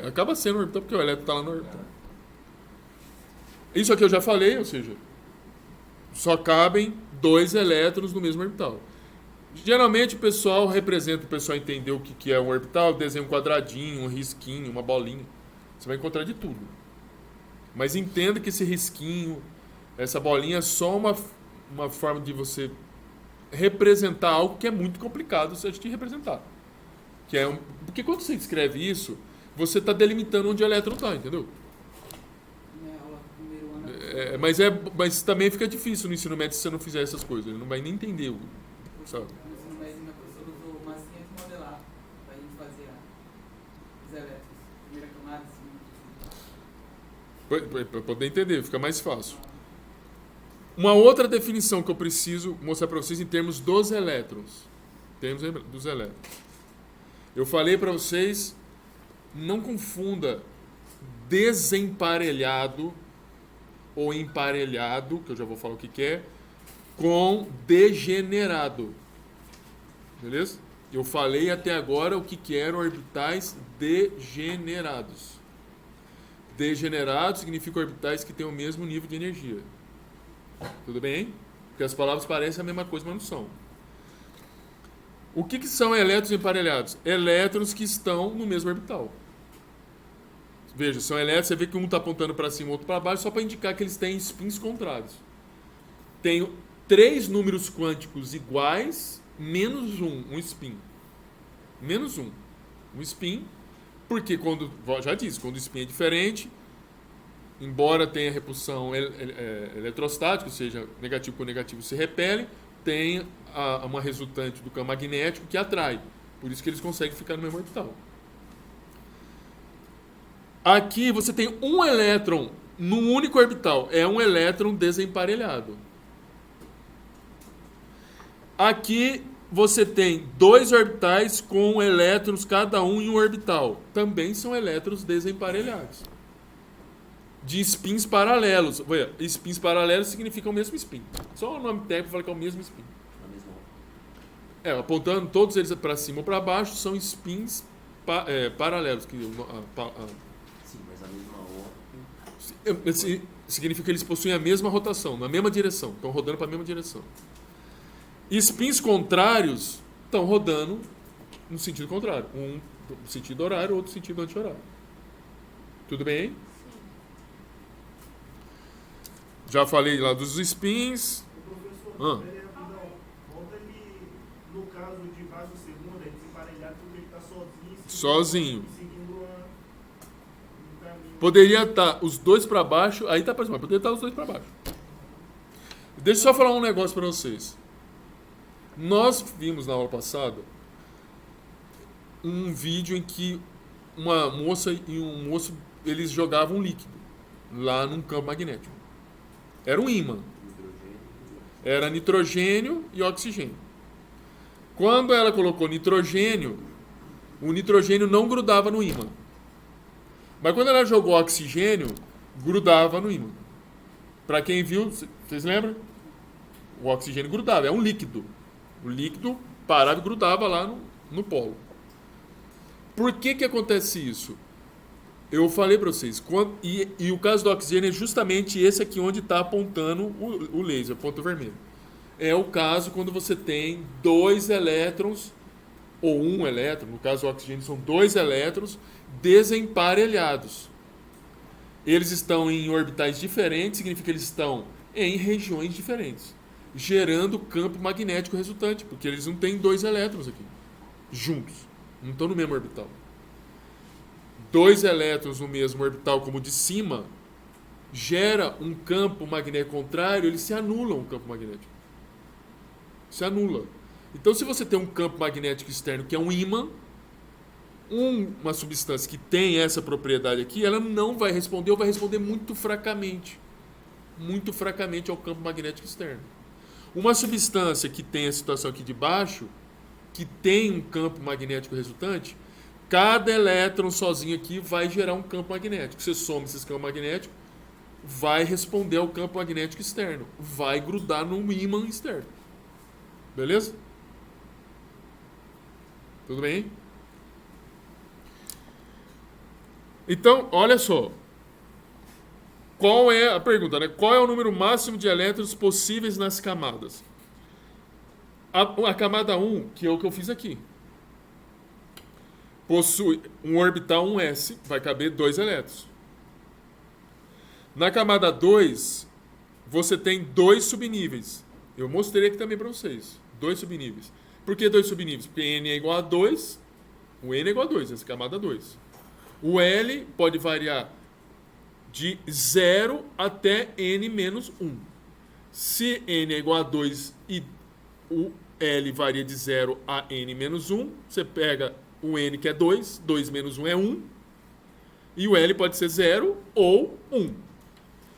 Acaba sendo o orbital porque o elétron está lá no orbital. Isso aqui eu já falei, ou seja, só cabem 2 elétrons no mesmo orbital. Geralmente o pessoal entender o que é um orbital, desenha um quadradinho, um risquinho, uma bolinha. Você vai encontrar de tudo. Mas entenda que esse risquinho, essa bolinha é só uma forma de você representar algo que é muito complicado você de representar. Porque quando você escreve isso, você está delimitando onde o elétron está, entendeu? Mas também fica difícil no ensino médio se você não fizer essas coisas. Ele não vai nem entender, sabe? No ensino médio, minha professora usou massinha de modelar para a gente fazer os elétrons. Primeira camada, assim. Para poder entender, fica mais fácil. Uma outra definição que eu preciso mostrar para vocês em termos dos elétrons. Eu falei para vocês, não confunda desemparelhado ou emparelhado, que eu já vou falar o que é, com degenerado. Beleza? Eu falei até agora o que eram orbitais degenerados. Degenerados significa orbitais que têm o mesmo nível de energia. Tudo bem? Porque as palavras parecem a mesma coisa, mas não são. O que são elétrons emparelhados? Elétrons que estão no mesmo orbital. Veja, são elétrons, você vê que um está apontando para cima e o outro para baixo, só para indicar que eles têm spins contrários. Tenho 3 números quânticos iguais, menos um spin. Menos um spin, porque já disse, quando o spin é diferente, embora tenha repulsão eletrostática, ou seja, negativo com negativo se repelem, tem uma resultante do campo magnético que atrai. Por isso que eles conseguem ficar no mesmo orbital. Aqui você tem um elétron num único orbital. É um elétron desemparelhado. Aqui você tem 2 orbitais com elétrons cada um em um orbital. Também são elétrons desemparelhados. De spins paralelos. Spins paralelos significam o mesmo spin. Só o nome técnico fala que é o mesmo spin. Apontando todos eles para cima ou para baixo, são spins paralelos. Sim, mas a mesma ordem. Significa que eles possuem a mesma rotação, na mesma direção. Estão rodando para a mesma direção. Spins contrários estão rodando no sentido contrário. Um no sentido horário, outro no sentido anti-horário. Tudo bem? Já falei lá dos spins. Professor, rapidão. Conta ele, no caso de vaso segundo, é desemparelhado porque ele está sozinho. Seguindo um caminho. Poderia estar os 2 para baixo, aí tá para cima, poderia estar os 2 para baixo. Deixa eu só falar um negócio para vocês. Nós vimos na aula passada um vídeo em que uma moça e um moço, eles jogavam um líquido lá num campo magnético. Era um ímã. Era nitrogênio e oxigênio. Quando ela colocou nitrogênio, o nitrogênio não grudava no ímã. Mas quando ela jogou oxigênio, grudava no ímã. Para quem viu, vocês lembram? O oxigênio grudava, é um líquido. O líquido parava e grudava lá no polo. Por que acontece isso? Eu falei para vocês, e o caso do oxigênio é justamente esse aqui onde está apontando o laser, ponto vermelho. É o caso quando você tem 2 elétrons, ou um elétron, no caso do oxigênio são 2 elétrons, desemparelhados. Eles estão em orbitais diferentes, significa que eles estão em regiões diferentes, gerando campo magnético resultante, porque eles não têm 2 elétrons aqui, juntos, não estão no mesmo orbital. 2 elétrons no mesmo orbital, como o de cima, gera um campo magnético contrário, eles se anulam o campo magnético. Se anula. Então, se você tem um campo magnético externo que é um ímã, uma substância que tem essa propriedade aqui, ela não vai responder ou vai responder muito fracamente ao campo magnético externo. Uma substância que tem a situação aqui de baixo, que tem um campo magnético resultante, cada elétron sozinho aqui vai gerar um campo magnético. Você soma esses campos magnéticos, vai responder ao campo magnético externo, vai grudar no ímã externo. Beleza? Tudo bem? Então, olha só. Qual é a pergunta, né? Qual é o número máximo de elétrons possíveis nas camadas? A camada 1, que é o que eu fiz aqui, possui um orbital 1s, vai caber 2 elétrons. Na camada 2, você tem 2 subníveis. Eu mostrei aqui também para vocês. 2 subníveis. Por que 2 subníveis? Porque n é igual a 2. O n é igual a 2, essa é a camada 2. O L pode variar de 0 até n menos 1. Se n é igual a 2 e o L varia de 0 a n menos 1, você pega o n que é 2, 2 menos 1 é 1, e o L pode ser 0 ou 1.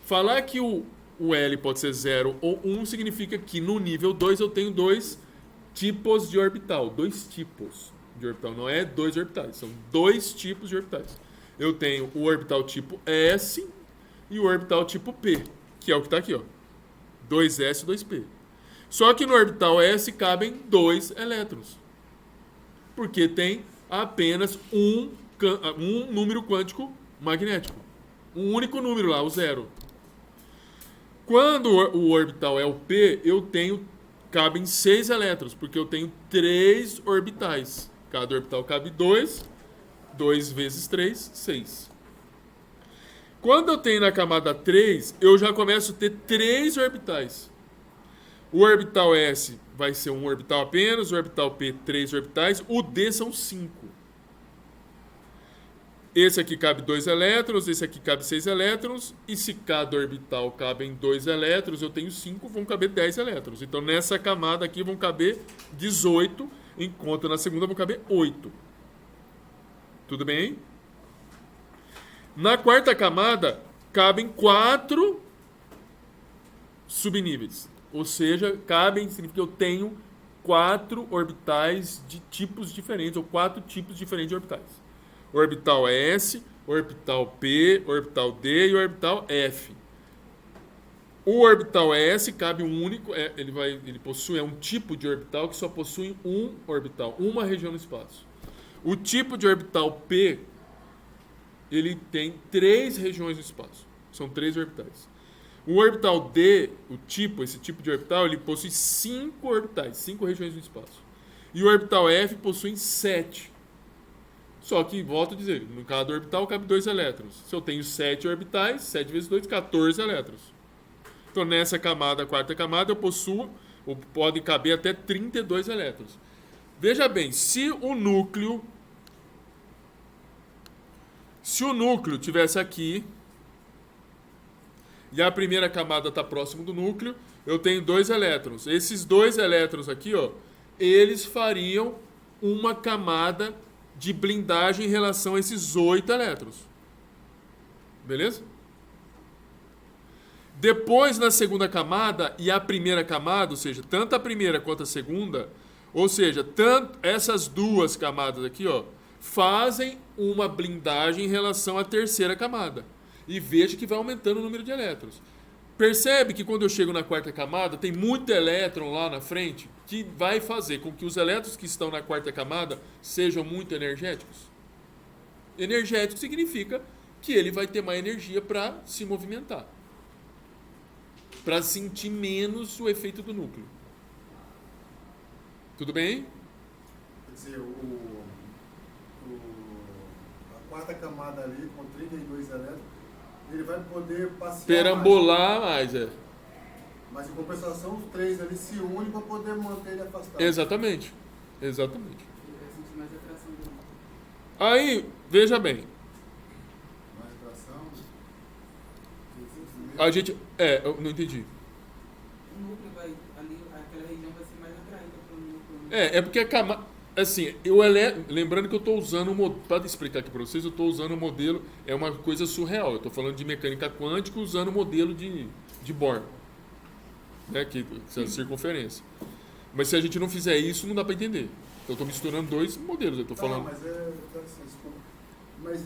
Falar que o L pode ser 0 ou 1 significa que no nível 2 eu tenho 2 tipos de orbital. 2 tipos de orbital, não é 2 orbitais, são 2 tipos de orbitais. Eu tenho o orbital tipo S e o orbital tipo P, que é o que está aqui, ó. 2S e 2P. Só que no orbital S cabem 2 elétrons, porque tem apenas um número quântico magnético. Um único número lá, o 0. Quando o orbital é o P, cabem 6 elétrons, porque eu tenho 3 orbitais. Cada orbital cabe 2, 2 vezes 3, 6. Quando eu tenho na camada 3, eu já começo a ter 3 orbitais. O orbital S vai ser um orbital apenas, o orbital P, 3 orbitais, o D são 5. Esse aqui cabe 2 elétrons, esse aqui cabe 6 elétrons, e se cada orbital cabem 2 elétrons, eu tenho 5, vão caber 10 elétrons. Então nessa camada aqui vão caber 18, enquanto na segunda vão caber 8. Tudo bem? Na quarta camada, cabem 4 subníveis. Ou seja, significa que eu tenho 4 orbitais de tipos diferentes, ou 4 tipos diferentes de orbitais. Orbital S, orbital P, orbital D e orbital F. O orbital S cabe um único, ele possui um tipo de orbital que só possui um orbital, uma região no espaço. O tipo de orbital P, ele tem 3 regiões no espaço. São 3 orbitais. O orbital D, esse tipo de orbital, ele possui 5 orbitais, 5 regiões no espaço. E o orbital F possui 7. Só que, volto a dizer, no cada orbital cabe 2 elétrons. Se eu tenho 7 orbitais, 7 vezes 2, 14 elétrons. Então, nessa camada, a quarta camada, pode caber até 32 elétrons. Veja bem, se o núcleo tivesse aqui, e a primeira camada está próximo do núcleo, eu tenho 2 elétrons. Esses 2 elétrons aqui, ó, eles fariam uma camada de blindagem em relação a esses 8 elétrons. Beleza? Depois, na segunda camada e a primeira camada, ou seja, tanto a primeira quanto a segunda, ou seja, essas 2 camadas aqui, ó, fazem uma blindagem em relação à terceira camada. E veja que vai aumentando o número de elétrons. Percebe que quando eu chego na quarta camada, tem muito elétron lá na frente, que vai fazer com que os elétrons que estão na quarta camada sejam muito energéticos? Energético significa que ele vai ter mais energia para se movimentar, para sentir menos o efeito do núcleo. Tudo bem? Quer dizer, a quarta camada ali, com 32 elétrons, ele vai poder passear perambular mais, Mas em compensação, os 3 ali se unem para poder manter ele afastado. Exatamente. Vai sentir mais atração do núcleo. Aí, veja bem. Mais atração. A gente... eu não entendi. O núcleo aquela região vai ser mais atraída pelo núcleo. É porque a camada... Assim, lembrando que eu estou usando, para explicar aqui para vocês, eu estou usando o modelo, é uma coisa surreal. Eu estou falando de mecânica quântica usando o modelo de Bohr, né, que é a circunferência. Mas se a gente não fizer isso, não dá para entender. Então eu estou misturando dois modelos, eu estou falando... Mas o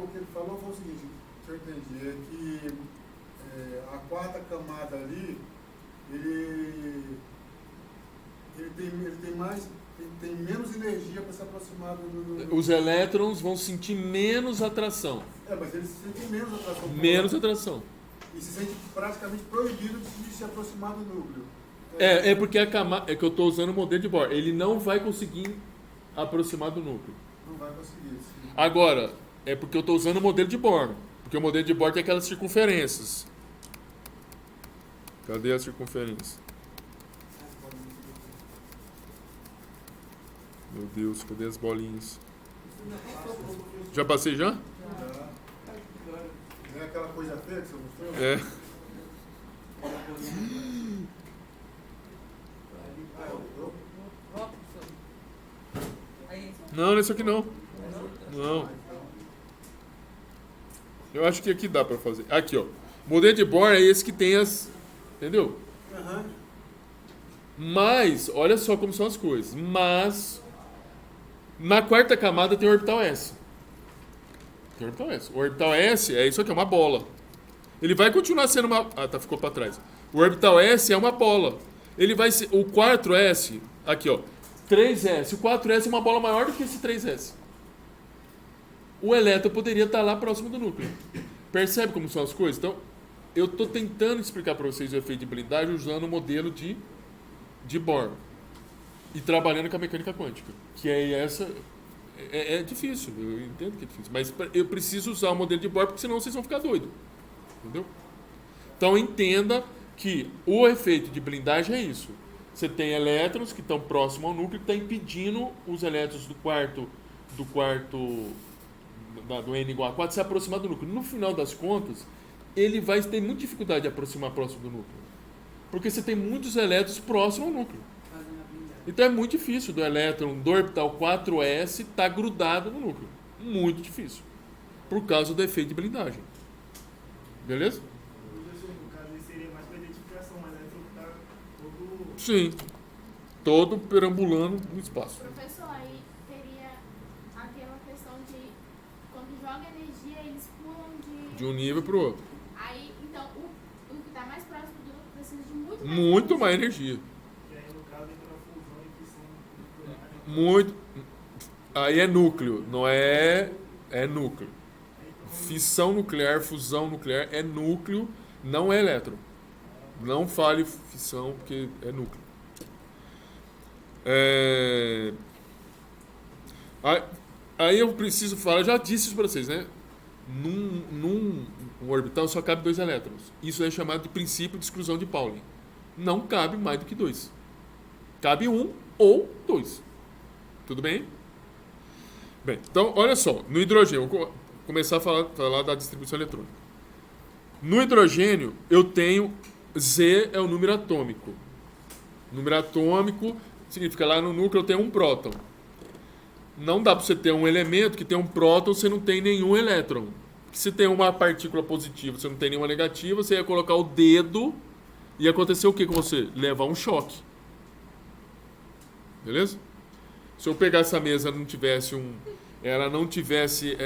que ele falou foi o seguinte, que eu entendi, é que a quarta camada ali, ele tem menos energia para se aproximar do... Os elétrons vão sentir menos atração. Mas eles sentem menos atração. Menos atração. E se sente praticamente proibido de se aproximar do núcleo. É porque a camada, é que eu estou usando o modelo de Bohr. Ele não vai conseguir aproximar do núcleo. Não vai conseguir. Sim. Agora, é porque eu estou usando o modelo de Bohr. Porque o modelo de Bohr tem aquelas circunferências. Cadê a circunferência? Meu Deus, cadê as bolinhas? Já passei já? É aquela coisa feia que você mostrou? É. Não, nesse aqui não. Não. Eu acho que aqui dá pra fazer. Aqui, ó. O modelo de Bohr é esse que tem as... Entendeu? Mas, olha só como são as coisas. Mas, na quarta camada tem o orbital S. Tem o orbital S. O orbital S é isso aqui, é uma bola. Ele vai continuar sendo uma... ficou pra trás. O orbital S é uma bola. Ele vai ser... O 4S, aqui, ó. 3S. O 4S é uma bola maior do que esse 3S. O elétron poderia estar lá próximo do núcleo. Percebe como são as coisas? Então, eu estou tentando explicar para vocês o efeito de blindagem usando o modelo de Bohr. E trabalhando com a mecânica quântica. Que é essa... É difícil, eu entendo que é difícil. Mas eu preciso usar o modelo de Bohr, porque senão vocês vão ficar doidos. Entendeu? Então, entenda que o efeito de blindagem é isso. Você tem elétrons que estão próximos ao núcleo, que está impedindo os elétrons do N igual a 4 se aproximar do núcleo. No final das contas, ele vai ter muita dificuldade de aproximar próximo do núcleo. Porque você tem muitos elétrons próximos ao núcleo. Então é muito difícil do elétron do orbital 4s estar grudado no núcleo. Muito difícil. Por causa do efeito de blindagem. Beleza? No caso, ele seria mais para identificação, mas aí está todo... Sim. Todo perambulando no espaço. Professor, aí teria aquela questão de quando joga energia, eles pulam De um nível para o outro. Aí, então, o que está mais próximo do núcleo precisa de Muito mais energia. E aí, no caso, entra a fusão e fissão nuclear. Muito. Aí é núcleo, não é núcleo. Fissão nuclear, fusão nuclear é núcleo, não é elétron. Não fale fissão, porque é núcleo. Aí eu preciso falar, já disse isso para vocês, né? Num orbital só cabe 2 elétrons. Isso é chamado de princípio de exclusão de Pauling. Não cabe mais do que 2. Cabe 1 ou 2. Tudo bem? Bem, então, olha só. No hidrogênio, vou começar a falar da distribuição eletrônica. No hidrogênio, eu tenho... Z é o número atômico. Número atômico significa lá no núcleo eu tenho um próton. Não dá para você ter um elemento que tem um próton, você não tem nenhum elétron. Se tem uma partícula positiva, você não tem nenhuma negativa, você ia colocar o dedo e ia acontecer o que com você? Levar um choque. Beleza? Se eu pegar essa mesa ela não tivesse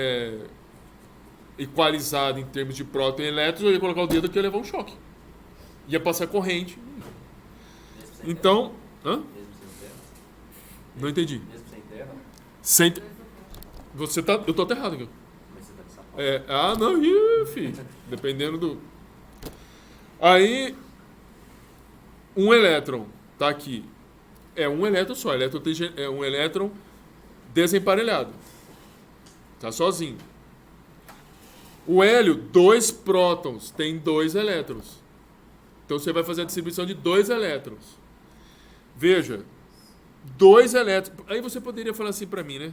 equalizada em termos de próton e elétrons, eu ia colocar o dedo aqui e ia levar um choque. Ia passar corrente. Então... Hã? Não entendi. Eu tô até errado aqui. Não, filho. Dependendo do... Aí, um elétron tá aqui. É um elétron só. É um elétron desemparelhado. Tá sozinho. O hélio, 2 prótons, tem 2 elétrons. Então você vai fazer a distribuição de 2 elétrons. Veja, 2 elétrons. Aí você poderia falar assim para mim, né?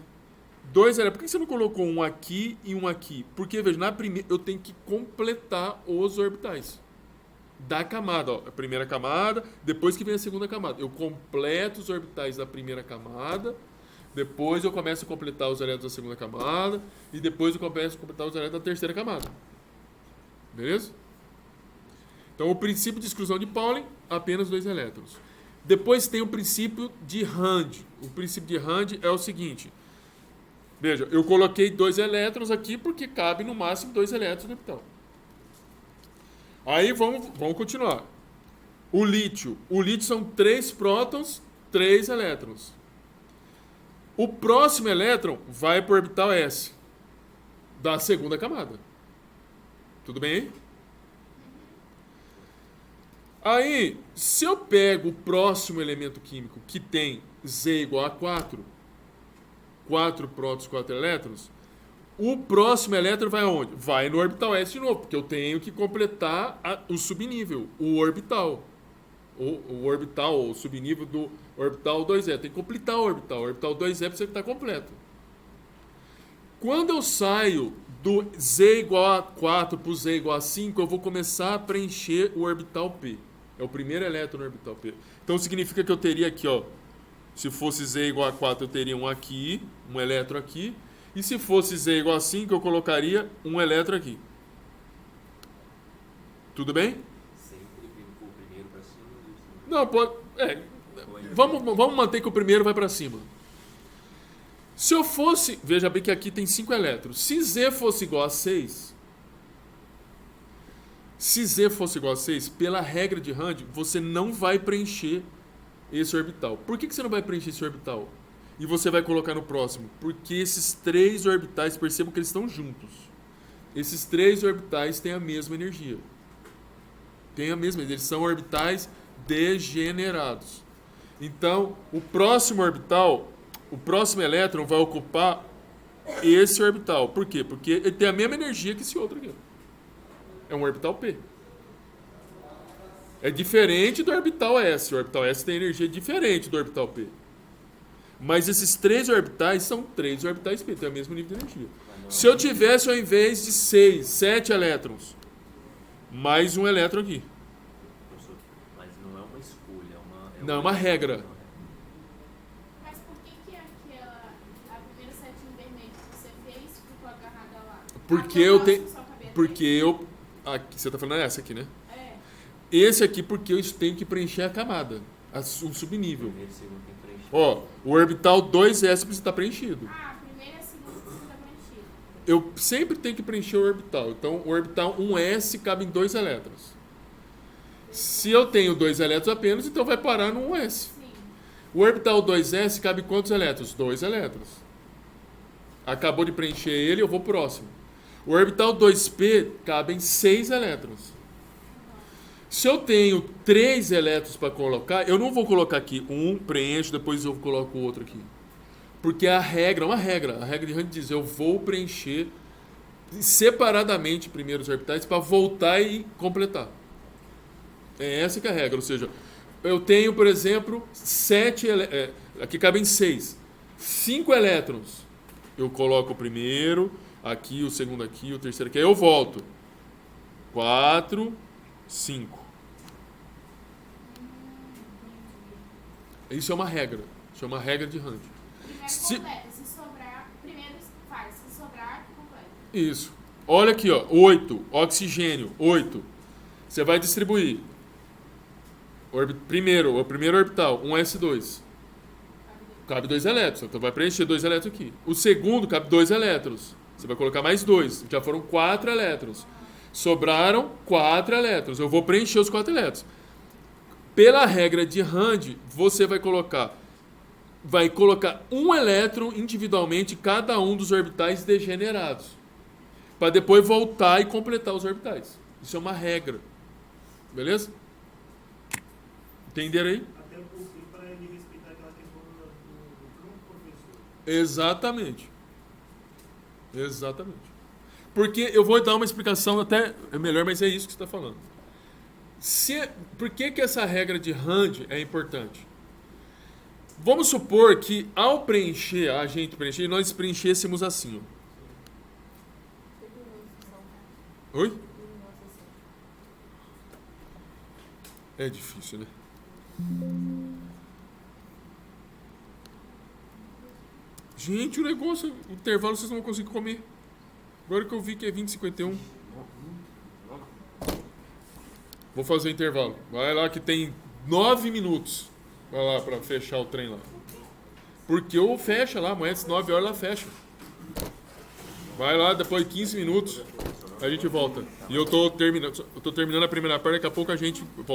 2 elétrons. Por que você não colocou um aqui e um aqui? Porque, veja, na primeira eu tenho que completar os orbitais. da camada. Ó, a primeira camada, depois que vem a segunda camada. Eu completo os orbitais da primeira camada, depois eu começo a completar os elétrons da segunda camada, e depois eu começo a completar os elétrons da terceira camada. Beleza? Então, o princípio de exclusão de Pauling, apenas 2 elétrons. Depois tem o princípio de Rand. O princípio de Rand é o seguinte. Veja, eu coloquei 2 elétrons aqui porque cabe no máximo 2 elétrons no orbital. Aí vamos continuar. O lítio. O lítio são 3 prótons, 3 elétrons. O próximo elétron vai para o orbital S da segunda camada. Tudo bem? Aí, se eu pego o próximo elemento químico que tem Z igual a 4, 4 prótons, 4 elétrons, o próximo elétron vai aonde? Vai no orbital S de novo, porque eu tenho que completar o subnível, o orbital. O orbital, o subnível do orbital 2E. Tem que completar o orbital 2E precisa estar completo. Quando eu saio do Z igual a 4 para o Z igual a 5, eu vou começar a preencher o orbital P. É o primeiro elétron no orbital P. Então significa que eu teria aqui, ó, se fosse Z igual a 4, eu teria um aqui, um elétron aqui. E se fosse Z igual a 5, eu colocaria um elétron aqui. Tudo bem? Sempre o primeiro para cima. Não, pode. Vamos manter que o primeiro vai para cima. Se eu fosse. Veja bem que aqui tem 5 elétrons. Se Z fosse igual a 6. Se Z fosse igual a 6, pela regra de Rand, você não vai preencher esse orbital. Por que você não vai preencher esse orbital? E você vai colocar no próximo? Porque esses 3 orbitais, percebam que eles estão juntos. Esses 3 orbitais têm a mesma energia. Eles são orbitais degenerados. Então, o próximo orbital, o próximo elétron vai ocupar esse orbital. Por quê? Porque ele tem a mesma energia que esse outro aqui. É um orbital P. É diferente do orbital S. O orbital S tem energia diferente do orbital P. Mas esses 3 orbitais são 3 orbitais P, tem o mesmo nível de energia. Se eu tivesse, ao invés de 6, 7 elétrons, mais um elétron aqui. Mas não é uma escolha, Não, é uma regra. Mas por que a primeira setinha vermelha que você fez ficou agarrada lá? Porque A eu próxima tenho. só cabia Porque 3? eu. Aqui, você está falando essa aqui, né? É. Esse aqui porque eu tenho que preencher a camada, o subnível. Primeiro e segundo tem que preencher. Ó, o orbital 2S precisa estar preenchido. Ah, a primeira e a segunda precisa preenchida. Eu sempre tenho que preencher o orbital. Então, o orbital 1S cabe em 2 elétrons. Se eu tenho 2 elétrons apenas, então vai parar no 1S. Sim. O orbital 2S cabe quantos elétrons? 2 elétrons. Acabou de preencher ele, eu vou pro próximo. O orbital 2P cabe em 6 elétrons. Se eu tenho 3 elétrons para colocar, eu não vou colocar aqui um, preencho, depois eu coloco o outro aqui. Porque a regra, a regra de Rand diz, eu vou preencher separadamente primeiro os orbitais para voltar e completar. É essa que é a regra, ou seja, eu tenho, por exemplo, 7 aqui cabem 6. 5 elétrons. Eu coloco o primeiro, aqui, o segundo aqui, o terceiro aqui, aí eu volto. 4, 5. Isso é uma regra. Isso é uma regra de Rand. Primeiro Se- completa. Se sobrar, primeiro faz. Se sobrar, completa. Isso. Olha aqui, ó. 8. Oxigênio. 8. Você vai distribuir. O primeiro orbital, 1s2. Cabe 2 elétrons. Então vai preencher 2 elétrons aqui. O segundo cabe 2 elétrons. Você vai colocar mais 2. Já foram 4 elétrons. Sobraram 4 elétrons. Eu vou preencher os 4 elétrons. Pela regra de Rand, você vai colocar um elétron individualmente em cada um dos orbitais degenerados. Para depois voltar e completar os orbitais. Isso é uma regra. Beleza? Entenderam aí? Até porque para ele respeitar aquela questão do campo professor. Exatamente. Exatamente. Porque eu vou dar uma explicação até melhor, mas é isso que você está falando. Por que essa regra de Rand é importante? Vamos supor que ao preencher, a gente preencher, nós preenchêssemos assim. Ó. Oi? É difícil, né? Gente, o negócio, o intervalo vocês não vão conseguir comer. Agora que eu vi que é 20h51. Vou fazer o intervalo. Vai lá que tem 9 minutos. Vai lá pra fechar o trem lá. Porque ou fecha lá, amanhã às 9 horas ela fecha. Vai lá, depois de 15 minutos a gente volta. E eu tô terminando a primeira parte, daqui a pouco a gente volta.